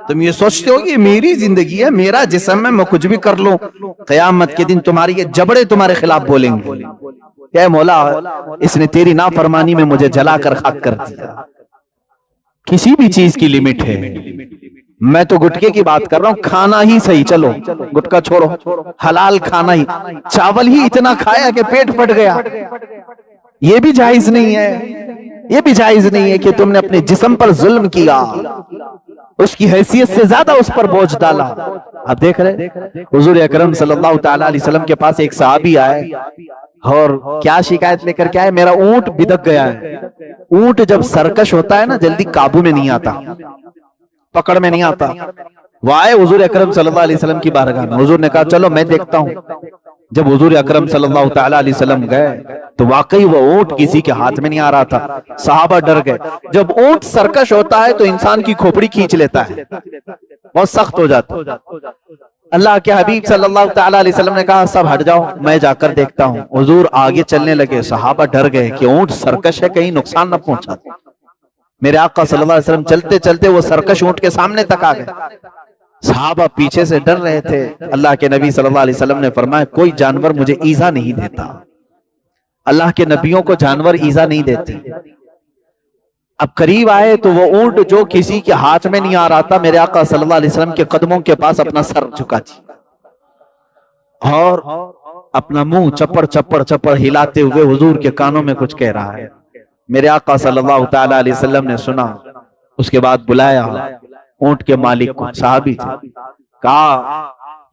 Speaker 1: تم یہ سوچتے ہو کہ میری زندگی ہے، میرا جسم ہے، میں کچھ بھی کر لوں، قیامت کے دن تمہاری یہ جبڑے تمہارے خلاف بولیں گے کہ مولا اس نے تیری نافرمانی میں مجھے جلا کر خاک کر دیا۔ کسی بھی چیز کی لمٹ ہے، میں تو گٹکے کی بات کر رہا ہوں، کھانا ہی صحیح، چلو گٹکا چھوڑو، حلال کھانا ہی، چاول ہی اتنا کھایا کہ پیٹ پھٹ گیا، یہ بھی جائز نہیں ہے، یہ بھی جائز نہیں ہے کہ تم نے اپنے جسم پر ظلم کیا، اس کی حیثیت سے زیادہ اس پر بوجھ ڈالا۔ اب دیکھ رہے حضور اکرم صلی اللہ تعالی علیہ وسلم کے پاس ایک صحابی آئے اور کیا شکایت لے کر کے آئے؟ میرا اونٹ بدک گیا ہے۔ اونٹ جب سرکش ہوتا ہے نا جلدی قابو میں نہیں آتا، پکڑ میں نہیں آتا۔ وہ آئے حضور اکرم صلی اللہ علیہ وسلم کی بارگاہ میں، حضور نے کہا چلو میں دیکھتا ہوں۔ جب حضور اکرم صلی اللہ تعالی علیہ وسلم گئے تو واقعی وہ اونٹ کسی کے ہاتھ میں نہیں آ رہا تھا، صحابہ ڈر گئے۔ جب اونٹ سرکش ہوتا ہے تو انسان کی کھوپڑی کھینچ لیتا ہے، بہت سخت ہو جاتا ہے۔ اللہ کے حبیب صلی اللہ تعالی علیہ وسلم نے کہا سب ہٹ جاؤ میں جا کر دیکھتا ہوں۔ حضور آگے چلنے لگے، صحابہ ڈر گئے کہ اونٹ سرکش ہے، کہیں نقصان نہ پہنچا۔ میرے آقا صلی اللہ علیہ وسلم چلتے چلتے وہ سرکش اونٹ کے سامنے تک آ گئے، صحابہ پیچھے سے ڈر رہے تھے۔ اللہ کے نبی صلی اللہ علیہ وسلم نے فرمایا کوئی جانور مجھے ایذا نہیں دیتا، اللہ کے نبیوں کو جانور ایذا نہیں دیتے۔ اب قریب آئے تو وہ اونٹ جو کسی کے ہاتھ میں نہیں آ رہا تھا، میرے آقا صلی اللہ علیہ وسلم کے قدموں کے پاس اپنا سر جھکا دیا اور اپنا منہ چپڑ چپڑ چپڑ ہلاتے ہوئے حضور کے کانوں میں کچھ کہہ رہا ہے۔ میرے آقا صلی اللہ تعالی علیہ وسلم نے سنا، اس کے بعد بلایا اونٹ کے مالک کو، صحابی تھے، کہا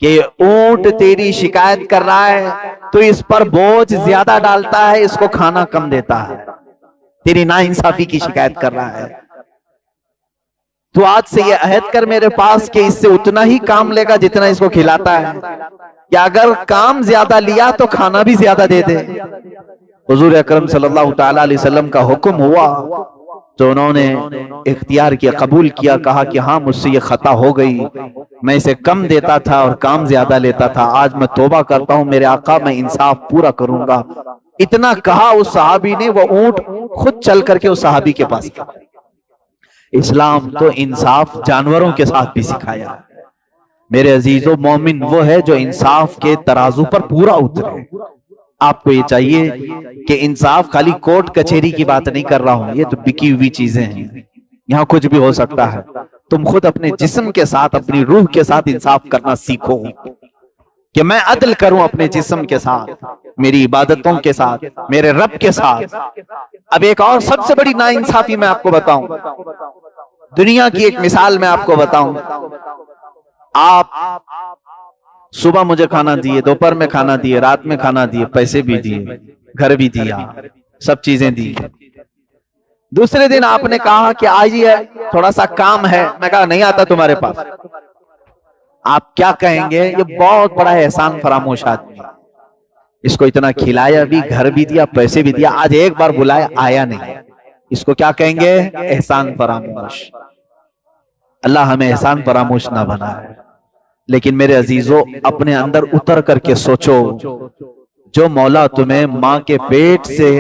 Speaker 1: کہ اونٹ تیری شکایت کر رہا ہے، تو اس پر بوجھ زیادہ ڈالتا ہے، اس کو کھانا کم دیتا ہے، تیری ناانصافی کی شکایت کر رہا ہے۔ تو آج سے یہ عہد کر میرے پاس کہ اس سے اتنا ہی کام لے گا جتنا اس کو کھلاتا ہے، یا اگر کام زیادہ لیا تو کھانا بھی زیادہ دے دے۔ حضور اکرم صلی اللہ تعالی علیہ وسلم کا حکم ہوا تو انہوں نے اختیار کیا، قبول کیا، کہا کہ ہاں مجھ سے یہ خطا ہو گئی، میں اسے کم دیتا تھا اور کام زیادہ لیتا تھا، آج میں توبہ کرتا ہوں میرے آقا، میں انصاف پورا کروں گا۔ اتنا کہا اس صحابی نے، وہ اونٹ خود چل کر کے اس صحابی کے پاس گیا۔ اسلام تو انصاف جانوروں کے ساتھ بھی سکھایا۔ میرے عزیزو، مومن وہ ہے جو انصاف کے ترازو پر پورا اترے۔ آپ کو یہ چاہیے کہ انصاف خالی کورٹ کچہری کی بات نہیں کر رہا ہوں، یہ تو بکی ہوئی چیزیں ہیں، یہاں کچھ بھی ہو سکتا ہے۔ تم خود اپنے جسم کے ساتھ، اپنی روح کے ساتھ انصاف کرنا سیکھو کہ میں عدل کروں اپنے جسم کے ساتھ، میری عبادتوں کے ساتھ، میرے رب کے ساتھ۔ اب ایک اور سب سے بڑی ناانصافی میں آپ کو بتاؤں، دنیا کی ایک مثال میں آپ کو بتاؤں۔ آپ صبح مجھے کھانا دیے، دوپہر میں کھانا دیے، رات میں کھانا دیے، پیسے بھی دیے، گھر بھی دیا، سب چیزیں دی۔ دوسرے دن آپ نے کہا کہ آئیے تھوڑا سا کام ہے، میں کہا نہیں آتا تمہارے پاس۔ آپ کیا کہیں گے؟ یہ بہت بڑا احسان فراموش آدمی، اس کو اتنا کھلایا بھی، گھر بھی دیا، پیسے بھی دیا، آج ایک بار بلایا آیا نہیں، اس کو کیا کہیں گے؟ احسان فراموش۔ اللہ ہمیں احسان فراموش نہ بنائے۔ لیکن میرے عزیزو، اپنے اندر اتر کر کے سوچو، جو مولا تمہیں ماں کے پیٹ سے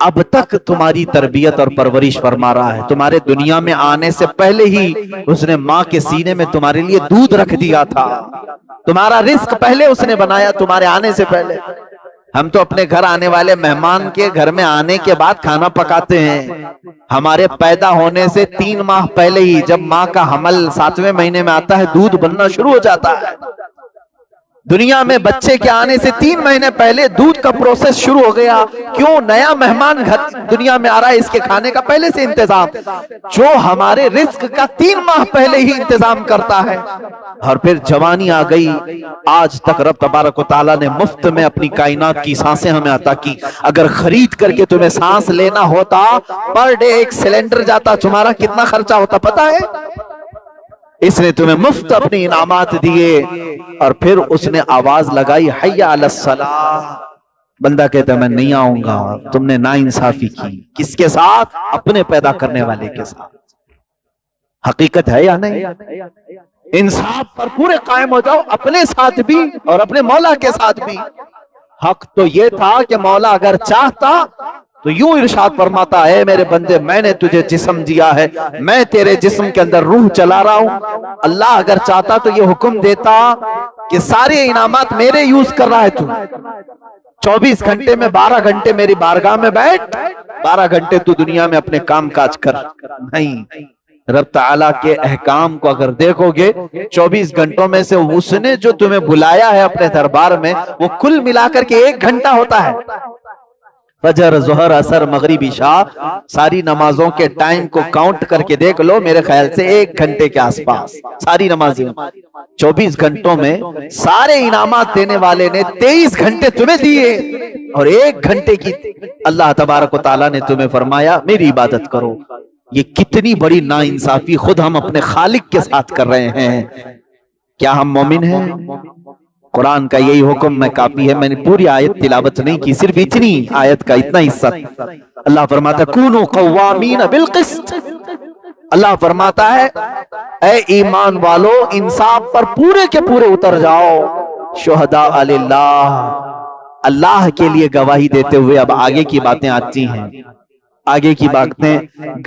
Speaker 1: اب تک تمہاری تربیت اور پرورش فرما رہا ہے. تمہارے دنیا میں آنے سے پہلے ہی اس نے ماں کے سینے میں تمہارے لیے دودھ رکھ دیا تھا. تمہارا رزق پہلے اس نے بنایا تمہارے آنے سے پہلے. ہم تو اپنے گھر آنے والے مہمان کے گھر میں آنے کے بعد کھانا پکاتے ہیں. ہمارے پیدا ہونے سے 3 ماہ پہلے ہی جب ماں کا حمل 7ویں مہینے میں آتا ہے دودھ بننا شروع ہو جاتا ہے. دنیا میں بچے کے آنے سے 3 مہینے پہلے دودھ کا پروسیس شروع ہو گیا. کیوں؟ نیا مہمان گھر دنیا میں آ رہا ہے, اس کے کھانے کا پہلے سے انتظام, جو ہمارے رزق کا 3 ماہ پہلے ہی انتظام کرتا ہے. اور پھر جوانی آ گئی. آج تک رب تبارک و تعالیٰ نے مفت میں اپنی کائنات کی سانسیں ہمیں عطا کی. اگر خرید کر کے تمہیں سانس لینا ہوتا, پر ڈے 1 سلنڈر جاتا, تمہارا کتنا خرچہ ہوتا پتا ہے؟ اس نے تمہیں مفت اپنی انعامات دیے. اور پھر اس نے آواز لگائی حی علی الصلاۃ. بندہ کہتا ہے میں نہیں آؤں گا. تم نے ناانصافی کی. کس کے ساتھ؟ اپنے پیدا کرنے والے کے ساتھ. حقیقت ہے یا نہیں؟ انصاف پر پورے قائم ہو جاؤ, اپنے ساتھ بھی اور اپنے مولا کے ساتھ بھی. حق تو یہ تھا کہ مولا اگر چاہتا تو یوں ارشاد فرماتا ہے میرے بندے میں نے تجھے جسم دیا ہے, میں تیرے جسم کے اندر روح چلا رہا ہوں. اللہ اگر چاہتا تو یہ حکم دیتا کہ سارے انعامات میرے یوز کر رہا ہے تو 24 گھنٹے میں 12 گھنٹے میری بارگاہ میں بیٹھ, 12 گھنٹے تو دنیا میں اپنے کام کاج کر. نہیں, رب تعالیٰ کے احکام کو اگر دیکھو گے 24 گھنٹوں میں سے اس نے جو تمہیں بلایا ہے اپنے دربار میں وہ کل ملا کر کے 1 گھنٹہ ہوتا ہے. فجر, ظہر, عصر, مغرب, عشاء ساری نمازوں کے ٹائم کو کاؤنٹ کر کے دیکھ لو, میرے خیال سے 1 گھنٹے کے آس پاس ساری نمازیں. 24 گھنٹوں میں سارے انعامات دینے والے نے 23 گھنٹے تمہیں دیے اور 1 گھنٹے کی اللہ تبارک و تعالیٰ نے تمہیں فرمایا میری عبادت کرو. یہ کتنی بڑی ناانصافی خود ہم اپنے خالق کے ساتھ کر رہے ہیں. کیا ہم مومن ہیں؟ قرآن کا یہی حکم میں کافی ہے. میں نے پوری آیت تلاوت نہیں کی, صرف اتنی آیت کا اتنا حصہ. اللہ فرماتا ہے کونوا قوامین بالقسط. اللہ فرماتا ہے اے ایمان والو انصاف پر پورے کے پورے اتر جاؤ. شہداء للہ, اللہ کے لیے گواہی دیتے ہوئے. اب آگے کی باتیں آتی ہیں, آگے کی باتیں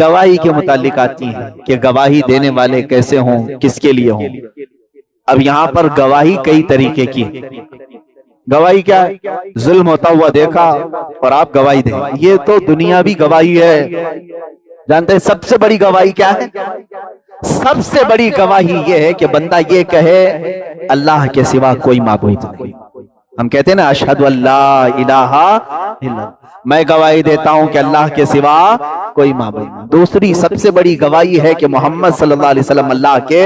Speaker 1: گواہی کے متعلق آتی ہیں کہ گواہی دینے والے کیسے ہوں, کس کے لیے ہوں. اب یہاں پر گواہی کئی طریقے کی. گواہی کیا ہے؟ ظلم ہوتا ہوا دیکھا اور آپ گواہی دیں, یہ تو دنیاوی گواہی ہے. جانتے ہیں سب سے بڑی گواہی کیا ہے؟ سب سے بڑی گواہی یہ ہے کہ بندہ یہ کہے اللہ کے سوا کوئی معبود نہیں. ہم کہتے ہیں نا اشہد اللہ الہ الا اللہ, میں گواہی دیتا ہوں کہ اللہ کے سوا کوئی معبود نہیں. دوسری سب سے بڑی گواہی ہے کہ محمد صلی اللہ علیہ وسلم اللہ کے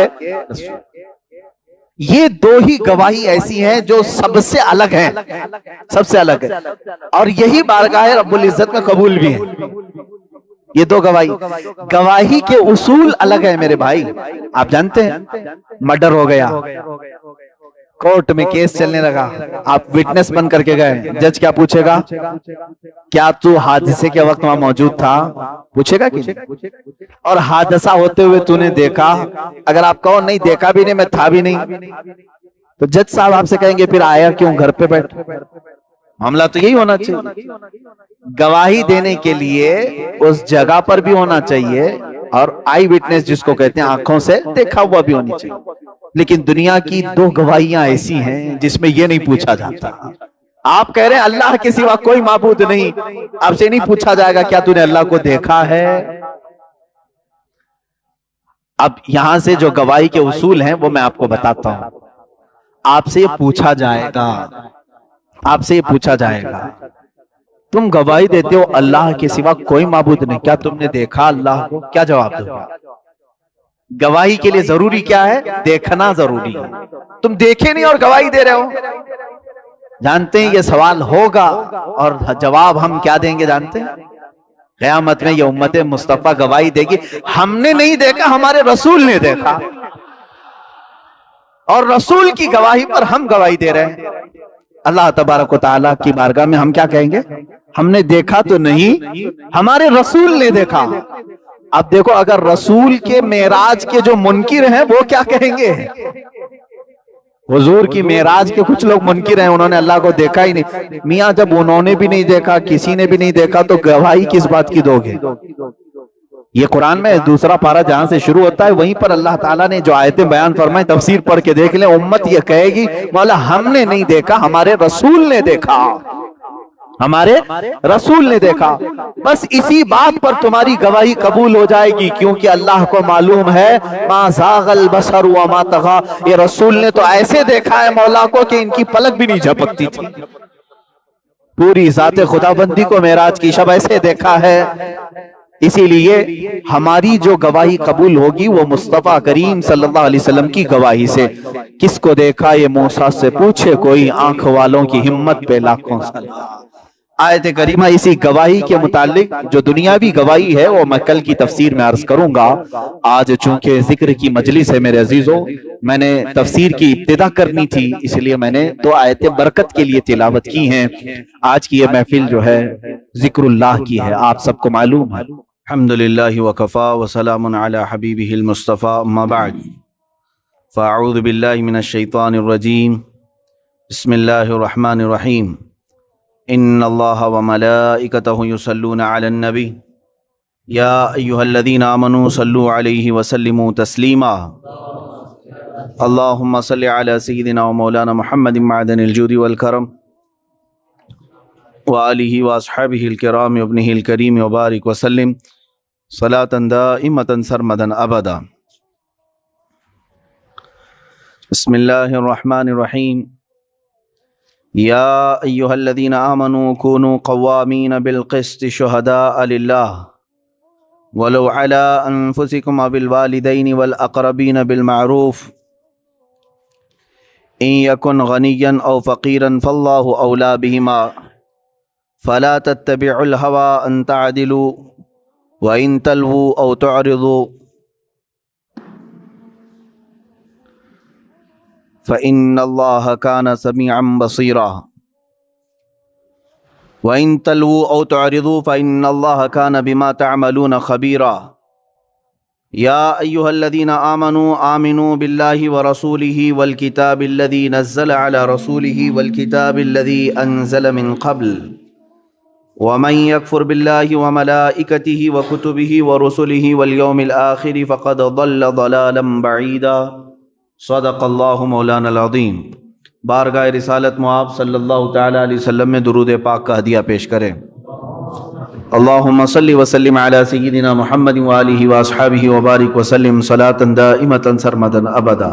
Speaker 1: رسول. یہ 2 ہی گواہی ایسی ہیں جو سب سے الگ ہیں, سب سے الگ ہے, اور یہی بارگاہ رب العزت میں قبول بھی ہے. یہ 2 گواہی. گواہی کے اصول الگ ہیں میرے بھائی. آپ جانتے ہیں مرڈر ہو گیا, کورٹ میں کیس چلنے لگا, آپ وٹنس بن کر کے گئے, جج کیا پوچھے گا؟ کیا تو حادثے کے وقت وہاں موجود تھا؟ پوچھے گا کہ اور حادثہ ہوتے ہوئے تو نے دیکھا؟ اگر آپ کہو نہیں دیکھا بھی نہیں, میں تھا بھی نہیں, تو جج صاحب آپ سے کہیں گے پھر آیا کیوں گھر پہ بیٹھ؟ معاملہ تو یہی ہونا چاہیے. گواہی دینے کے لیے اس جگہ پر بھی ہونا چاہیے اور آئی وٹنس جس کو کہتے ہیں آنکھوں سے دیکھا ہوا بھی ہونی چاہیے. لیکن دنیا کی 2 گواہیاں ایسی ہیں جس میں یہ نہیں پوچھا جاتا. آپ کہہ رہے ہیں اللہ کے سوا کوئی معبود نہیں, آپ سے نہیں پوچھا جائے گا کیا تو نے اللہ کو دیکھا ہے. اب یہاں سے جو گواہی کے اصول ہیں وہ میں آپ کو بتاتا ہوں. آپ سے یہ پوچھا جائے گا, آپ سے یہ پوچھا جائے گا تم گواہی دیتے ہو اللہ کے سوا کوئی معبود نہیں, کیا تم نے دیکھا اللہ کو؟ کیا جواب دو گے؟ گواہی کے لیے ضروری کیا ہے؟ دیکھنا ضروری ہے. تم دیکھے نہیں اور گواہی دے رہے ہو. جانتے ہیں یہ سوال ہوگا اور جواب ہم کیا دیں گے جانتے ہیں؟ قیامت میں یہ امت مصطفیٰ گواہی دے گی ہم نے نہیں دیکھا, ہمارے رسول نے دیکھا, اور رسول کی گواہی پر ہم گواہی دے رہے ہیں. اللہ تبارک و تعالیٰ کی بارگاہ میں ہم کیا کہیں گے؟ ہم نے دیکھا تو نہیں, ہمارے رسول نے دیکھا. اب دیکھو اگر رسول کے معراج کے جو منکر ہیں وہ کیا کہیں گے؟ حضور کی معراج کے کچھ لوگ منکر ہیں، انہوں نے اللہ کو دیکھا ہی نہیں۔ میاں جب انہوں نے بھی نہیں دیکھا، کسی نے بھی نہیں دیکھا، تو گواہی کس بات کی دو گے؟ یہ قرآن میں دوسرا پارہ جہاں سے شروع ہوتا ہے وہیں پر اللہ تعالیٰ نے جو آیتیں بیان فرمائیں، تفسیر پڑھ کے دیکھ لیں، امت یہ کہے گی مولا ہم نے نہیں دیکھا، ہمارے رسول نے دیکھا، ہمارے رسول نے دیکھا۔ بس اسی بات پر تمہاری گواہی قبول ہو جائے گی، کیونکہ اللہ کو معلوم ہے ما زاغ البصر وما طغى، یہ رسول نے تو ایسے دیکھا ہے مولا کو کہ ان کی پلک بھی نہیں جھپکتی تھی۔ پوری ذات خداوندی کو معراج کی شب ایسے دیکھا ہے۔ اسی لیے ہماری جو گواہی قبول ہوگی وہ مصطفیٰ کریم صلی اللہ علیہ وسلم کی گواہی سے۔ کس کو دیکھا یہ موسیٰ سے پوچھے کوئی، آنکھ والوں کی ہمت پہ لاکھوں سلام۔ آیت کریمہ اسی گواہی کے متعلق جو دنیاوی گواہی ہے وہ میں کل کی تفسیر میں عرض کروں گا۔ آج چونکہ ذکر کی مجلس ہے میرے عزیزوں، میں نے تفسیر کی ابتدا کرنی تھی، اس لیے میں نے دو آیتیں برکت کے لیے تلاوت کی ہیں۔ آج کی یہ محفل جو ہے ذکر اللہ کی ہے، آپ سب کو معلوم ہے۔ الحمدللہ وکفا وسلام علی حبیبہ المصطفیٰ، اما بعد فاعوذ باللہ من الشیطان الرجیم، بسم اللہ الرحمن الرحیم۔ ان اللہ وملائکتہ یصلون علی النبی یا ایہا الذین آمنوا صلوا علیہ وسلموا تسلیما۔ اللہم صل علی سیدنا و مولانا محمد معدن الجود والکرم وآلہ واصحابہ الکرام وابنہ الکریم وبارک وسلم صلاة دائمة سرمدا ابدا۔ بسم اللہ الرحمن الرحیم۔ یا ایہا الذین آمنوا کونوا قوامین بالقسط شہداء للہ ولو علی انفسکم او بالوالدین والاقربین بالمعروف ان یکن غنیا او فقیرا فاللہ اولی بہما فلا تتبعوا الہوى ان تعدلوا وان تلووا او تعرضوا فإن اللہ کان سمیعا بصیرا وإن تلووا أو تعرضوا فإن اللہ کان بما تعملون خبیرا۔ یا ایہا الذین آمنوا آمنوا باللہ ورسولہ والکتاب الذی نزل علی رسولہ والکتاب الذی انزل من قبل ومن یکفر باللہ وملائکتہ وکتبہ ورسلہ والیوم الآخر فقد ضل ضلالا بعیدا۔ صدق اللہ مولانا العظیم۔ بارگاہ رسالت معاب صلی اللہ تعالیٰ علیہ وسلم میں درود پاک کا ہدیہ پیش کریں۔ اللہم صلی وسلم علی سیدنا محمد وآلہ واصحابہ وبارک وسلم صلاة دائمة سرمدا ابدا۔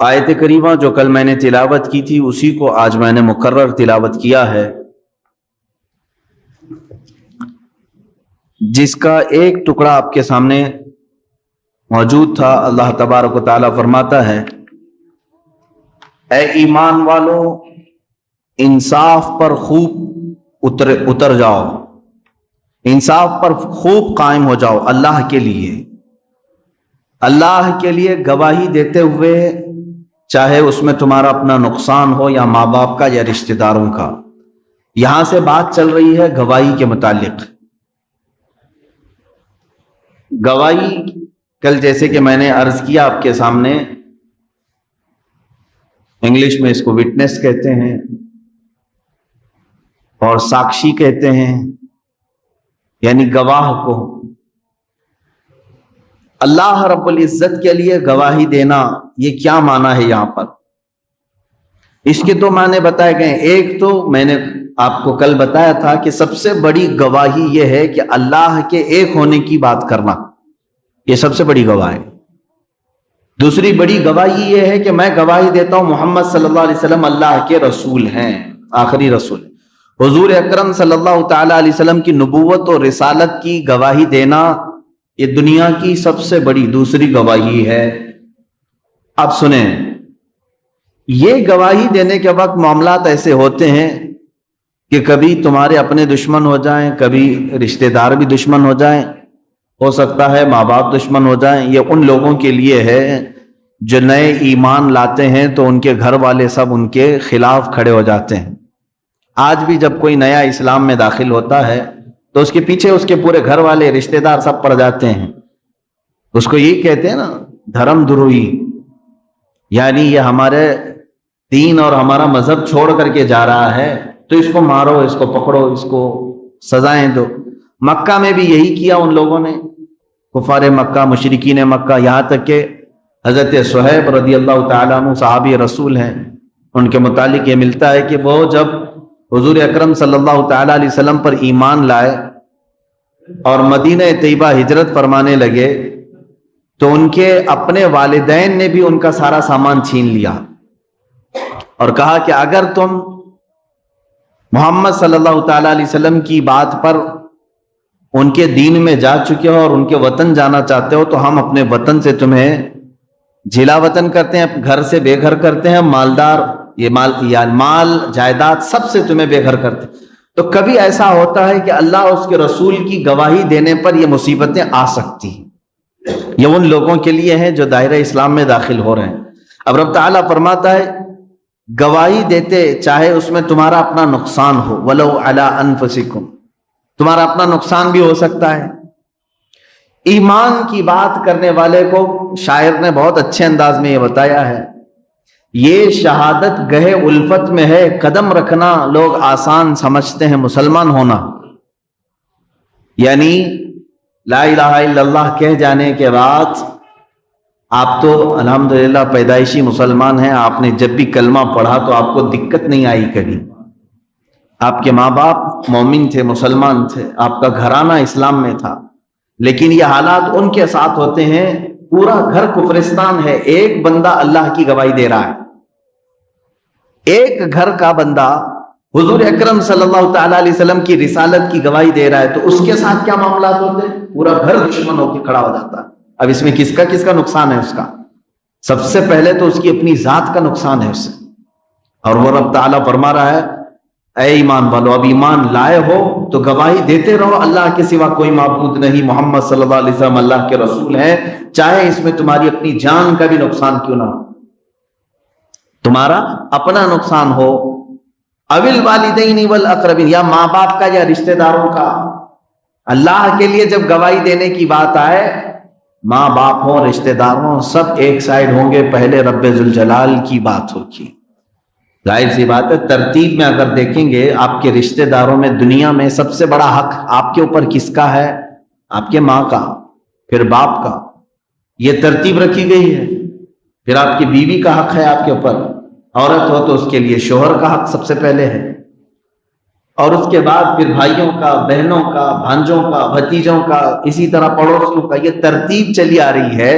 Speaker 1: آیت کریمہ جو کل میں نے تلاوت کی تھی اسی کو آج میں نے مکرر تلاوت کیا ہے، جس کا ایک ٹکڑا آپ کے سامنے موجود تھا۔ اللہ تبارک و تعالیٰ فرماتا ہے اے ایمان والو انصاف پر خوب اتر جاؤ، انصاف پر خوب قائم ہو جاؤ اللہ کے لیے، اللہ کے لیے گواہی دیتے ہوئے، چاہے اس میں تمہارا اپنا نقصان ہو یا ماں باپ کا یا رشتہ داروں کا۔ یہاں سے بات چل رہی ہے گواہی کے متعلق۔ گواہی کل جیسے کہ میں نے عرض کیا آپ کے سامنے، انگلش میں اس کو وٹنس کہتے ہیں اور ساکشی کہتے ہیں، یعنی گواہ کو۔ اللہ رب العزت کے لیے گواہی دینا یہ کیا معنی ہے یہاں پر؟ اس کے دو معنی بتائے گئے۔ ایک تو میں نے آپ کو کل بتایا تھا کہ سب سے بڑی گواہی یہ ہے کہ اللہ کے ایک ہونے کی بات کرنا، یہ سب سے بڑی گواہ ہے۔ دوسری بڑی گواہی یہ ہے کہ میں گواہی دیتا ہوں محمد صلی اللہ علیہ وسلم اللہ کے رسول ہیں، آخری رسول۔ حضور اکرم صلی اللہ تعالیٰ علیہ وسلم کی نبوت اور رسالت کی گواہی دینا یہ دنیا کی سب سے بڑی دوسری گواہی ہے۔ اب سنیں، یہ گواہی دینے کے وقت معاملات ایسے ہوتے ہیں کہ کبھی تمہارے اپنے دشمن ہو جائیں، کبھی رشتہ دار بھی دشمن ہو جائیں، ہو سکتا ہے ماں باپ دشمن ہو جائیں۔ یہ ان لوگوں کے لیے ہے جو نئے ایمان لاتے ہیں تو ان کے گھر والے سب ان کے خلاف کھڑے ہو جاتے ہیں۔ آج بھی جب کوئی نیا اسلام میں داخل ہوتا ہے تو اس کے پیچھے اس کے پورے گھر والے رشتہ دار سب پڑ جاتے ہیں۔ اس کو یہی کہتے ہیں نا دھرم دروہی، یعنی یہ ہمارے دین اور ہمارا مذہب چھوڑ کر کے جا رہا ہے تو اس کو مارو، اس کو پکڑو، اس کو سزائیں دو۔ مکہ میں بھی یہی کیا ان لوگوں نے، کفار مکہ، مشرکین مکہ، یہاں تک کہ حضرت صہیب رضی اللہ تعالیٰ عنہ صحابی رسول ہیں، ان کے متعلق یہ ملتا ہے کہ وہ جب حضور اکرم صلی اللہ تعالیٰ علیہ وسلم پر ایمان لائے اور مدینہ طیبہ ہجرت فرمانے لگے تو ان کے اپنے والدین نے بھی ان کا سارا سامان چھین لیا اور کہا کہ اگر تم محمد صلی اللہ تعالیٰ علیہ وسلم کی بات پر ان کے دین میں جا چکے ہو اور ان کے وطن جانا چاہتے ہو تو ہم اپنے وطن سے تمہیں جھلا وطن کرتے ہیں، گھر سے بے گھر کرتے ہیں، مالدار یہ مال جائیداد سب سے تمہیں بے گھر کرتے ہیں۔ تو کبھی ایسا ہوتا ہے کہ اللہ اور اس کے رسول کی گواہی دینے پر یہ مصیبتیں آ سکتی ہیں، یہ ان لوگوں کے لیے ہیں جو دائرہ اسلام میں داخل ہو رہے ہیں۔ اب رب تعالیٰ فرماتا ہے گواہی دیتے چاہے اس میں تمہارا اپنا نقصان ہو، وَلَوْ عَلَىٰ أَنفُسِكُمْ، تمہارا اپنا نقصان بھی ہو سکتا ہے۔ ایمان کی بات کرنے والے کو شاعر نے بہت اچھے انداز میں یہ بتایا ہے، یہ شہادت گہے الفت میں ہے، قدم رکھنا لوگ آسان سمجھتے ہیں مسلمان ہونا۔ یعنی لا الہ الا اللہ کہہ جانے کے بعد آپ تو الحمدللہ پیدائشی مسلمان ہیں، آپ نے جب بھی کلمہ پڑھا تو آپ کو دقت نہیں آئی کبھی، آپ کے ماں باپ مومن تھے، مسلمان تھے، آپ کا گھرانہ اسلام میں تھا، لیکن یہ حالات ان کے ساتھ ہوتے ہیں پورا گھر کفرستان ہے، ایک بندہ اللہ کی گواہی دے رہا ہے، ایک گھر کا بندہ حضور اکرم صلی اللہ تعالیٰ علیہ وسلم کی رسالت کی گواہی دے رہا ہے تو اس کے ساتھ کیا معاملات ہوتے ہیں؟ پورا گھر دشمن ہو کے کھڑا ہو جاتا ہے۔ اب اس میں کس کا نقصان ہے؟ اس کا سب سے پہلے تو اس کی اپنی ذات کا نقصان ہے اس سے، اور وہ رب تعالیٰ فرما رہا ہے اے ایمان والو، اب ایمان لائے ہو تو گواہی دیتے رہو اللہ کے سوا کوئی معبود نہیں، محمد صلی اللہ علیہ وسلم اللہ کے رسول ہیں، چاہے اس میں تمہاری اپنی جان کا بھی نقصان کیوں نہ ہو، تمہارا اپنا نقصان ہو، اوil والدین والاقربین، یا ماں باپ کا یا رشتہ داروں کا۔ اللہ کے لیے جب گواہی دینے کی بات آئے، ماں باپ ہوں، رشتہ دار ہوں، سب ایک سائڈ ہوں گے، پہلے رب ذوالجلال کی بات ہوگی۔ ظاہر سی بات ہے، ترتیب میں اگر دیکھیں گے آپ کے رشتہ داروں میں دنیا میں سب سے بڑا حق آپ کے اوپر کس کا ہے؟ آپ کے ماں کا، پھر باپ کا، یہ ترتیب رکھی گئی ہے۔ پھر آپ کی بیوی کا حق ہے آپ کے اوپر، عورت ہو تو اس کے لیے شوہر کا حق سب سے پہلے ہے، اور اس کے بعد پھر بھائیوں کا، بہنوں کا، بھانجوں کا، بھتیجوں کا، اسی طرح پڑوسیوں کا، یہ ترتیب چلی آ رہی ہے۔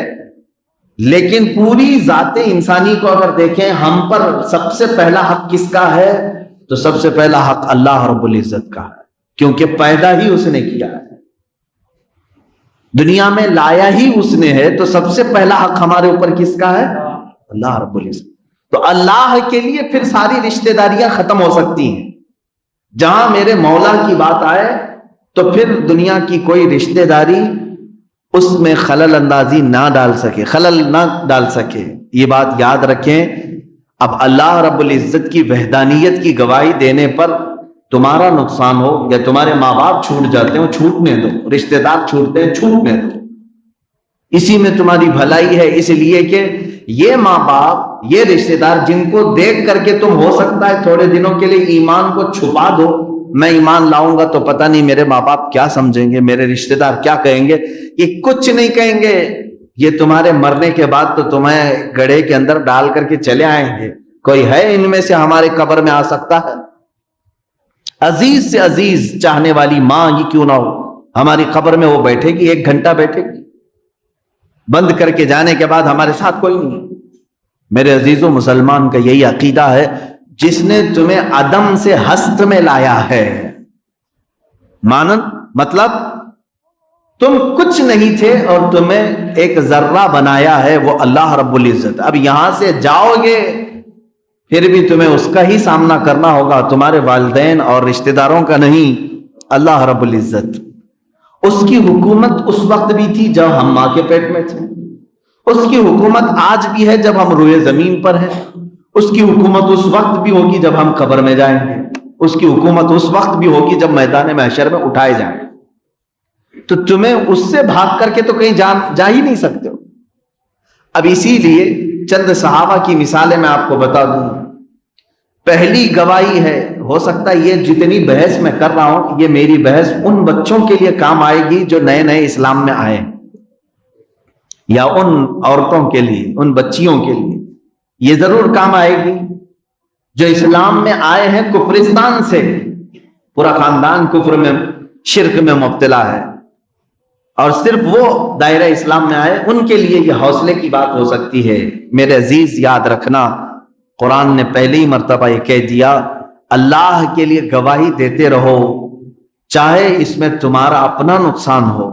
Speaker 1: لیکن پوری ذات انسانی کو اگر دیکھیں، ہم پر سب سے پہلا حق کس کا ہے؟ تو سب سے پہلا حق اللہ رب العزت کا ہے، کیونکہ پیدا ہی اس نے کیا ہے، دنیا میں لایا ہی اس نے ہے، تو سب سے پہلا حق ہمارے اوپر کس کا ہے؟ اللہ رب العزت۔ تو اللہ کے لیے پھر ساری رشتہ داریاں ختم ہو سکتی ہیں۔ جہاں میرے مولا کی بات آئے تو پھر دنیا کی کوئی رشتہ داری اس میں خلل اندازی نہ ڈال سکے، یہ بات یاد رکھیں۔ اب اللہ رب العزت کی وحدانیت کی گواہی دینے پر تمہارا نقصان ہو یا تمہارے ماں باپ چھوٹ جاتے ہیں، چھوٹنے دو، رشتہ دار چھوٹتے ہیں، چھوٹنے دو، اسی میں تمہاری بھلائی ہے، اس لیے کہ یہ ماں باپ، یہ رشتہ دار جن کو دیکھ کر کے تم ہو سکتا ہے تھوڑے دنوں کے لیے ایمان کو چھپا دو، میں ایمان لاؤں گا تو پتہ نہیں میرے ماں باپ کیا سمجھیں گے، میرے رشتہ دار کیا کہیں گے، یہ کچھ نہیں کہیں گے، یہ تمہارے مرنے کے بعد تو تمہیں گڑھے کے اندر ڈال کر کے چلے آئیں گے۔ کوئی ہے ان میں سے ہمارے قبر میں آ سکتا ہے؟ عزیز سے عزیز چاہنے والی ماں ہی کیوں نہ ہو، ہماری قبر میں وہ بیٹھے گی، 1 گھنٹہ بیٹھے گی، بند کر کے جانے کے بعد ہمارے ساتھ کوئی نہیں۔ میرے عزیزوں، مسلمان کا یہی عقیدہ ہے، جس نے تمہیں عدم سے ہست میں لایا ہے، مطلب تم کچھ نہیں تھے اور تمہیں ایک ذرہ بنایا ہے وہ اللہ رب العزت۔ اب یہاں سے جاؤ گے پھر بھی تمہیں اس کا ہی سامنا کرنا ہوگا، تمہارے والدین اور رشتہ داروں کا نہیں، اللہ رب العزت۔ اس کی حکومت اس وقت بھی تھی جب ہم ماں کے پیٹ میں تھے، اس کی حکومت آج بھی ہے جب ہم روئے زمین پر ہیں، اس کی حکومت اس وقت بھی ہوگی جب ہم قبر میں جائیں گے، اس کی حکومت اس وقت بھی ہوگی جب میدان محشر میں اٹھائے جائیں گے۔ تو تمہیں اس سے بھاگ کر کے تو کہیں جا ہی نہیں سکتے ہو۔ اب اسی لیے چند صحابہ کی مثالیں میں آپ کو بتا دوں. پہلی گواہی ہے، ہو سکتا ہے یہ جتنی بحث میں کر رہا ہوں یہ میری بحث ان بچوں کے لیے کام آئے گی جو نئے نئے اسلام میں آئے، یا ان عورتوں کے لیے، ان بچیوں کے لیے یہ ضرور کام آئے گی جو اسلام میں آئے ہیں کفرستان سے، پورا خاندان کفر میں شرک میں مبتلا ہے، اور صرف وہ دائرہ اسلام میں آئے، ان کے لیے یہ حوصلے کی بات ہو سکتی ہے. میرے عزیز یاد رکھنا، قرآن نے پہلی مرتبہ یہ کہہ دیا اللہ کے لیے گواہی دیتے رہو، چاہے اس میں تمہارا اپنا نقصان ہو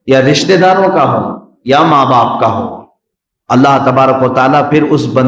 Speaker 1: یا رشتہ داروں کا ہو یا ماں باپ کا ہو. اللہ تبارک و تعالیٰ پھر اس بندے